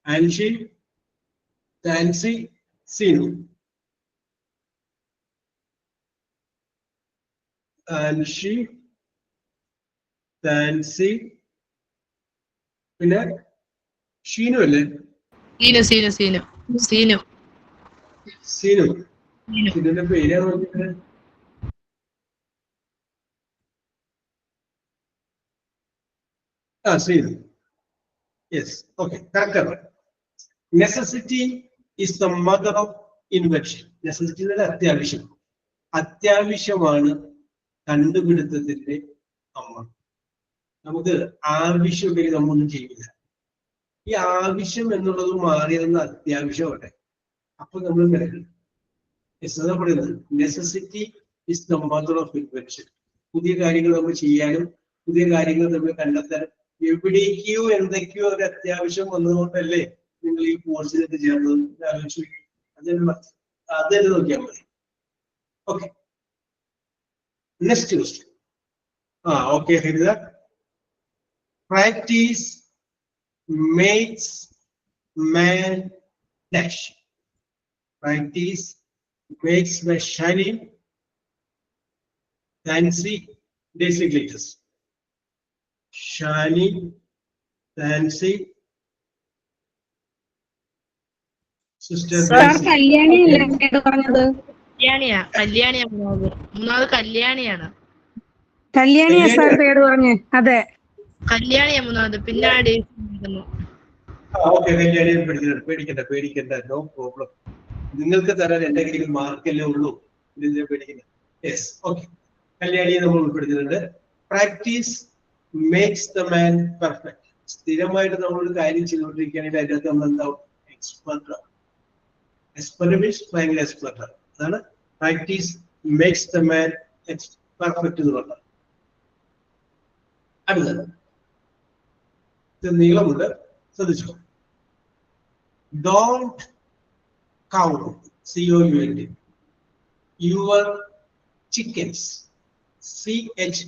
Anshi, Nancy, Sinu. Anshi, Nancy, പിന്നെ ഷീനു അല്ലേ? സീനു. ഇതിന്റെ പേരാണ് നോക്കിയത്. Sinu. Yes, okay, correct. Necessity is the mother of invention. Necessity is അത്യാവശ്യം. അത്യാവശ്യമാണ് കണ്ടുപിടുത്തത്തിന്റെ അമ്മ. നമുക്ക് ആവശ്യമുണ്ടെങ്കിൽ നമ്മൊന്നും ചെയ്യില്ല. ഈ ആവശ്യം എന്നുള്ളത് മാറിയതെന്ന് അത്യാവശ്യമാട്ടെ, അപ്പൊ നമ്മൾ പറയുന്നത് necessity is the mother of invention. പുതിയ കാര്യങ്ങൾ നമ്മൾ ചെയ്യാനും പുതിയ കാര്യങ്ങൾ നമ്മൾ കണ്ടെത്താനും എവിടേക്കോ എന്തൊക്കെയോ ഒരു അത്യാവശ്യം വന്നതുകൊണ്ടല്ലേ നിങ്ങൾ ഈ കോഴ്സിനൊക്കെ ചേർന്നത് ആലോചിച്ചു. അതെന്നെ നോക്കിയാൽ മതി. Okay, next question. Okay Haritha. Practice makes man dash. Practice makes the shining Nancy Daisy Shining Nancy Sister Daisy. കല്യാണിയാണ്. സാർ പേര് പറഞ്ഞേ. അതെ, കല്യാണിയാ മൂന്നാമത്. പിന്നെ പേടിക്കണ്ട, നോ പ്രോബ്ലം. നിങ്ങൾക്ക് തരാൻ എന്റെ കയ്യിൽ മാർക്കല്ലേ ഉള്ളൂ, ഇതിനെ പേടിക്കുന്നത്. യെസ്, ഓക്കെ, കല്യാണിയെ നമ്മൾ ഉൾപ്പെടുത്തിയിട്ടുണ്ട്. Practice makes the man perfect. സ്ഥിരമായിട്ട് നമ്മളൊരു കാര്യം ചെയ്തുകൊണ്ടിരിക്കുകയാണെങ്കിൽ അതിൻ്റെ അകത്ത് നമ്മൾ എന്താവും? എക്സ്പെർട്ട്. എക്സ്പെർട്ട് മീൻസ് ഭയങ്കര എക്സ്പെർട്ട്. അതാണ് practice makes the man perfect എന്ന് പറഞ്ഞത്. അടുത്തത് ഇത് നീളമുണ്ട്, ശ്രദ്ധിച്ചോ. Don't count, COUNT, your chickens, CHICKENS,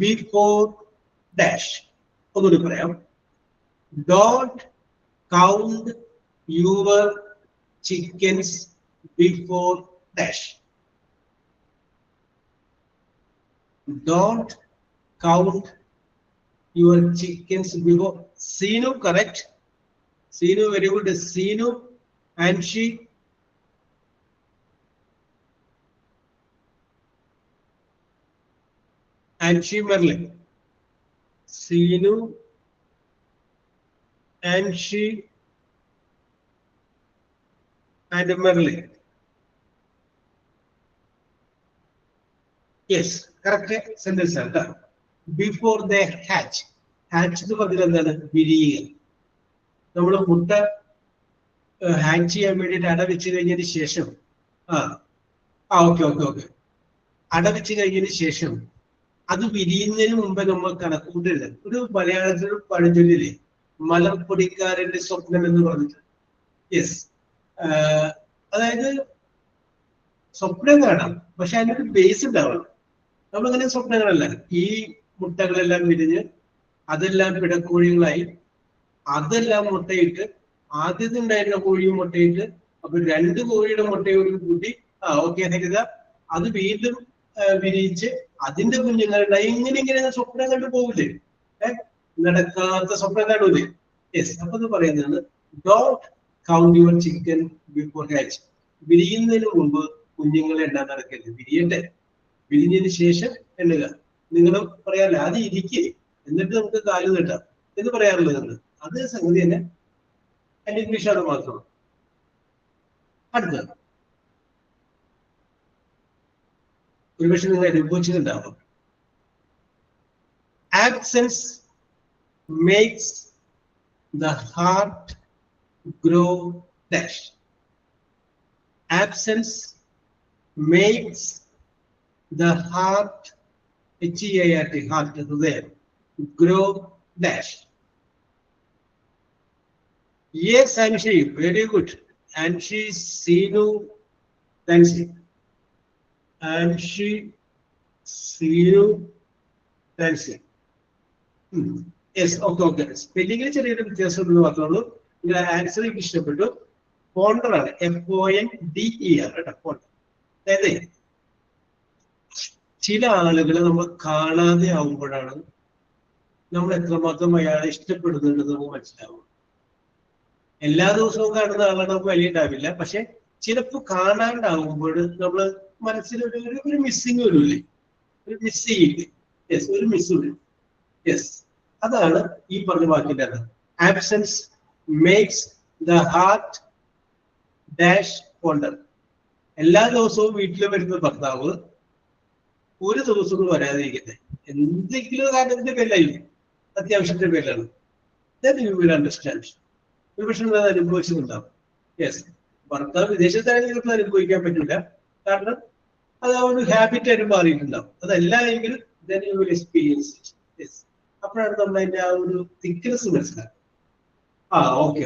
before dash. ഒന്നുകൂടി പറയാം. Don't count your chickens before dash. Don't count your chickens before. Sinu, correct. Sinu, very good. Sinu, Anshi, Merlin. Sinu, Anshi, and Merlin. Yes, correct sentence. Before they hatch. Hatch എന്ന് പറഞ്ഞാൽ എന്താണ്? വിരിയുക. നമ്മൾ മുട്ട hatch ചെയ്യാൻ വേണ്ടിയിട്ട് അടവെച്ച് കഴിഞ്ഞതിന് ശേഷം okay അടവെച്ച് കഴിഞ്ഞതിന് ശേഷം അത് വിരിയുന്നതിന് മുമ്പേ നമ്മൾ കണക്കൂട്ടരുത്. ഒരു മലയാളത്തിൽ പഴഞ്ചൊല്ലില്ലേ, മലപ്പൊടിക്കാരന്റെ സ്വപ്നം എന്ന് പറഞ്ഞിട്ട്. യെസ്, അതായത് സ്വപ്നം കാണാം, പക്ഷെ അതിനൊരു ബേസ് ഉണ്ടാവണം. നമ്മളങ്ങനെ സ്വപ്നങ്ങളല്ല. ഈ മുട്ടകളെല്ലാം വിരിഞ്ഞ് അതെല്ലാം പിടക്കോഴികളായി, അതെല്ലാം മുട്ടയിട്ട്, ആദ്യത്തെ ഉണ്ടായിരുന്ന കോഴിയും മുട്ടയിട്ട്, അപ്പൊ 2 കോഴിയുടെ മുട്ടയോട് കൂട്ടി ഓക്കെ ഹരിത അത് വീണ്ടും വിരിയിച്ച് അതിന്റെ കുഞ്ഞുങ്ങളുണ്ടായി. ഇങ്ങനെ സ്വപ്നം കണ്ടു പോകില്ലേ? നടക്കാത്ത സ്വപ്നം കാണൂലേ? യെസ്, അപ്പൊ അത് പറയുന്നത് don't count your chicken before hatch. വിരിയുന്നതിന് മുമ്പ് കുഞ്ഞുങ്ങളെ എണ്ണാൻ നടക്കരുത്. വിരിയട്ടെ, വിരിഞ്ഞതിന് ശേഷം എണ്ണുക. നിങ്ങൾ പറയാറില്ല അത് ഇരിക്കേ എന്നിട്ട് നമുക്ക് കാല് നീട്ടാം എന്ന് പറയാറില്ല നിങ്ങൾ. അത് സംഗതി തന്നെ അതിന്റെ ഇംഗ്ലീഷാണ് മാത്രം. അടുത്തത് ഒരുപക്ഷെ നിങ്ങൾ അനുഭവിച്ചിട്ടുണ്ടാവും. Absence makes the heart grow dash. Absence makes the heart, H-E-A-R-T, heart, grow dash. Yes, and she, very good. And she see you dancing. And she see you dancing. Yes, okay. Spelling ചെറിയൊരു വ്യത്യാസം മാത്രമേ ഉള്ളൂ. Answer എനിക്ക് ഇഷ്ടപ്പെട്ടു. Ponder ആണ്, FONDER കേട്ടോ. അതായത് ചില ആളുകളെ നമ്മൾ കാണാതെ ആവുമ്പോഴാണ് നമ്മൾ എത്രമാത്രം അയാളെ ഇഷ്ടപ്പെടുന്നുണ്ടെന്ന് നമുക്ക് മനസ്സിലാവും. എല്ലാ ദിവസവും കാണുന്ന ആളാണ് നമുക്ക് വലിയ ഉണ്ടാവില്ല, പക്ഷെ ചിലപ്പോൾ കാണാണ്ടാവുമ്പോൾ നമ്മൾ മനസ്സിലൊരു മിസ്സിങ് വരില്ലേ, ഒരു മിസ് ചെയ്യില്ലേ. യെസ്, ഒരു മിസ് വരും. യെസ്, അതാണ് ഈ പറഞ്ഞ വാക്കിന്റെ അർത്ഥം. Absence makes the heart dash von der. എല്ലാ ദിവസവും വീട്ടിൽ വരുന്ന ഭർത്താവ് ഒരു ദിവസം വരാതിരിക്കട്ടെ, എന്തെങ്കിലും കാര്യത്തിന്റെ പേരിലായിരിക്കും, അത്യാവശ്യത്തിന്റെ പേരിലാണ്. You will understand. ഒരു പക്ഷേ അത് അനുഭവിച്ചിട്ടുണ്ടാവും. യെസ്, ഭർത്താവ് വിദേശത്താണെങ്കിൽ നിങ്ങൾക്ക് അനുഭവിക്കാൻ പറ്റില്ല, കാരണം അത് ആ ഒരു ഹാബിറ്റ് ആയിട്ട് മാറിയിട്ടുണ്ടാവും. അതല്ല എങ്കിൽ then you will experience it. Yes. അപ്പോഴാണ് നമ്മൾ അതിന്റെ ആ ഒരു തിക്നെസ് മനസ്സിലാക്കുക. ഓക്കെ.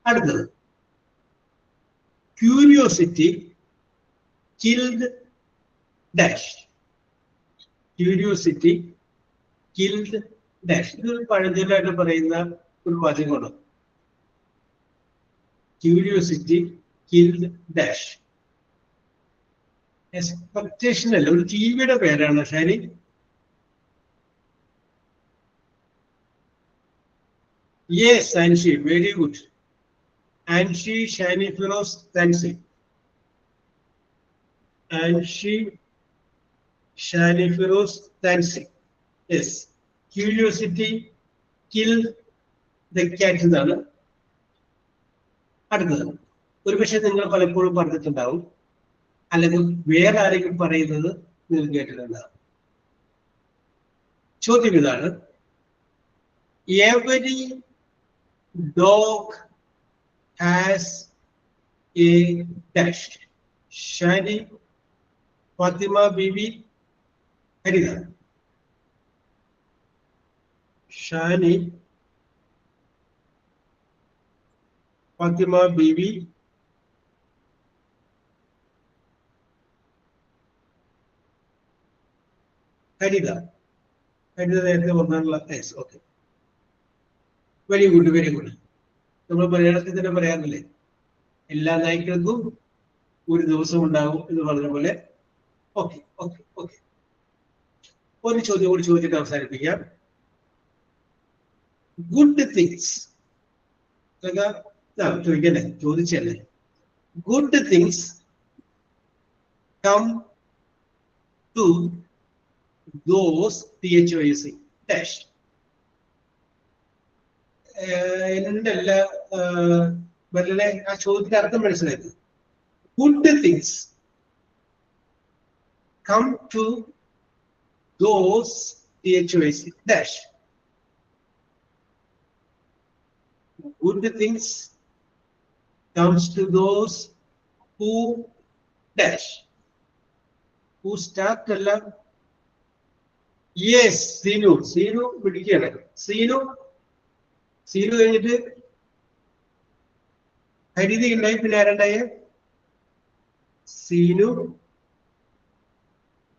അടുത്തത് curiosity killed dash. Curiosity killed dash. ഇതൊരു പഴഞ്ചൊല്ലായിട്ട് പറയുന്ന ഒരു വാചകമാണ്. Curiosity killed dash. എക്സ്പെക്ടേഷൻ അല്ല, ഒരു ടിവിയുടെ പേരാണ് Shani. Yes, Anshi, very good. Anshi Shani Firoz Tansi. Anshi Shani Firoz Tansi. Yes. Curiosity killed the cat. അടുത്തത് ഒരുപക്ഷെ നിങ്ങൾ പലപ്പോഴും പറഞ്ഞിട്ടുണ്ടാവും, അല്ലെങ്കിൽ വേറെ ആരെങ്കിലും പറയുന്നത് നിങ്ങൾ കേട്ടിട്ടുണ്ടാവും. ചോദ്യം ഇതാണ്: every dog has a dash. Shani, Fatima Bibi, Harida. Shani, Fatima Bibi, Harida. Harida നേരത്തെ പറഞ്ഞാലുള്ള യെസ്, ഓക്കെ. Very good. നമ്മൾ മലയാളത്തിൽ തന്നെ പറയാറില്ലേ, എല്ലാ നായ്ക്കൾക്കും ഒരു ദിവസം ഉണ്ടാകും എന്ന് പറഞ്ഞ പോലെ. ഓക്കെ. ഒരു ചോദ്യം കൂടി ചോദിച്ചിട്ട് അവസാനിപ്പിക്കാം. ഗുഡ് തിങ്സ് ചോദിക്കല്ലേ, ചോദിച്ചല്ലേ. Good things come to those THOC dash. എന്റെ എല്ലാ വളരെ ആ ചോദ്യത്തിന്റെ അർത്ഥം മനസ്സിലായത്. Good things come to those THOC dash. Good things comes to those who dash. Who start അല്ല. യെസ്, സീനു പിടിക്കുകയാണ്. സീനു കഴിഞ്ഞിട്ട് ഹരിത ഉണ്ടായി, പിന്നെ ആരുണ്ടായ? സീനു,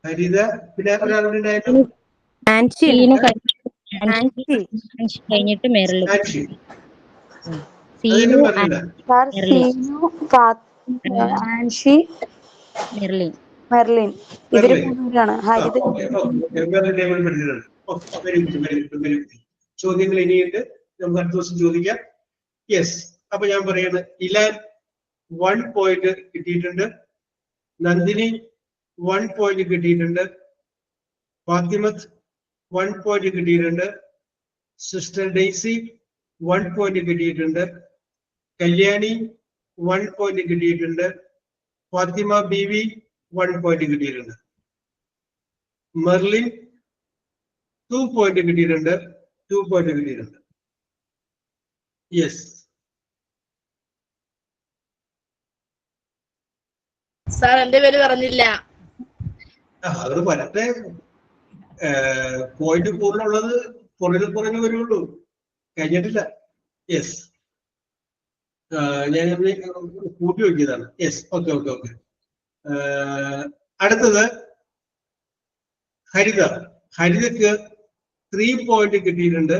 ഹരിത, പിന്നെ ഒരാളുണ്ടായിരുന്നു കഴിഞ്ഞിട്ട് മെർലിൻ. മെർലിൻ. ഇവര് മൂന്നുപേരാണ്. ഹരിത. ചോദ്യങ്ങൾ ഇനിയുണ്ട്, നമുക്ക് അടുത്ത ദിവസം ചോദിക്കാം. യെസ്, അപ്പൊ ഞാൻ പറയാണ്, ഇലാൻ 1 point കിട്ടിയിട്ടുണ്ട്, നന്ദിനി 1 point കിട്ടിയിട്ടുണ്ട്, ഫാത്തിമത്ത് 1 point കിട്ടിയിട്ടുണ്ട്, സിസ്റ്റർ ഡെയ്സി 1 point കിട്ടിയിട്ടുണ്ട്, കല്യാണി 1 പോയിന്റ് കിട്ടിയിട്ടുണ്ട്. ഫാത്തിമ ബീവി 1 പോയിന്റ് കിട്ടിയിട്ടുണ്ട്. മെർലിൻ 2 പോയിന്റ് കിട്ടിയിട്ടുണ്ട്. 2 പോയിന്റ് കിട്ടിയിട്ടുണ്ട്. യെസ് സാർ എന്റെ പേര് പറഞ്ഞില്ല. അത് വരട്ടെ. പോയിന്റ് കൂടുതലുള്ളത് കുറഞ്ഞു വരുള്ളൂ, കഴിഞ്ഞിട്ടില്ല. യെസ് ഞാൻ കൂട്ടി വയ്ക്കിയതാണ്. Yes okay okay okay. അടുത്തത് ഹരിത. ഹരിതക്ക് 3 പോയിന്റ് കിട്ടിയിട്ടുണ്ട്.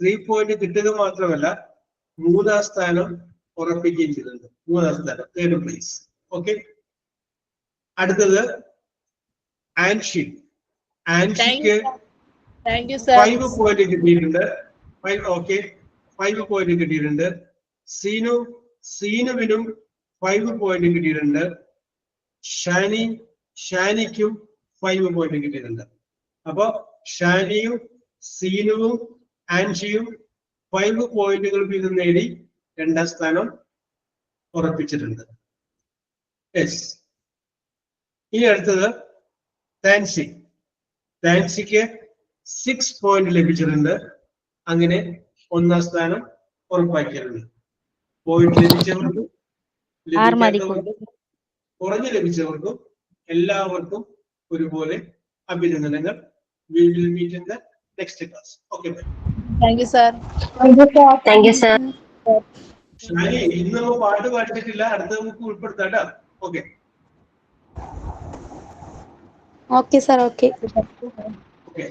3 പോയിന്റ് കിട്ടിയത് മാത്രമല്ല 3ാം സ്ഥാനം ഉറപ്പിക്കുകയും ചെയ്തിട്ടുണ്ട്. 3ാം സ്ഥാനം, 3rd place. ഓക്കെ. അടുത്തത് ആൻഷി. ആൻഷിക്ക് 5 പോയിന്റ് കിട്ടിയിട്ടുണ്ട്. 5 പോയിന്റ് കിട്ടിയിട്ടുണ്ട്. സീനുവിനും 5 പോയിന്റ് കിട്ടിയിട്ടുണ്ട്. ഷാനിക്കും 5 പോയിന്റ് കിട്ടിയിട്ടുണ്ട്. അപ്പൊ ഷാനിയും സീനുവും ആൻഷിയും 5 പോയിന്റുകൾ വീതം നേടി 2ാം സ്ഥാനം ഉറപ്പിച്ചിട്ടുണ്ട്. യെസ്. ഇനി അടുത്തത് താൻസി. താൻസിക്ക് 6 പോയിന്റ് ലഭിച്ചിട്ടുണ്ട്. അങ്ങനെ 1ാം സ്ഥാനം ഉറപ്പാക്കിയിട്ടുണ്ട്. പോയിന്റ് ലഭിച്ചവർക്കും ലഭിക്കാത്തവർക്കും കുറഞ്ഞു ലഭിച്ചവർക്കും എല്ലാവർക്കും ഒരുപോലെ അഭിനന്ദനങ്ങൾ. We will meet in the next class. Okay, bye. Thank you, sir. Thank you, sir. Shani, ഇന്ന് നമ്മൾ പാട്ട് പാടിച്ചിട്ടില്ല, അടുത്ത നമുക്ക് ഉൾപ്പെടുത്താട്ടോ. Okay Okay, sir. Okay. Okay.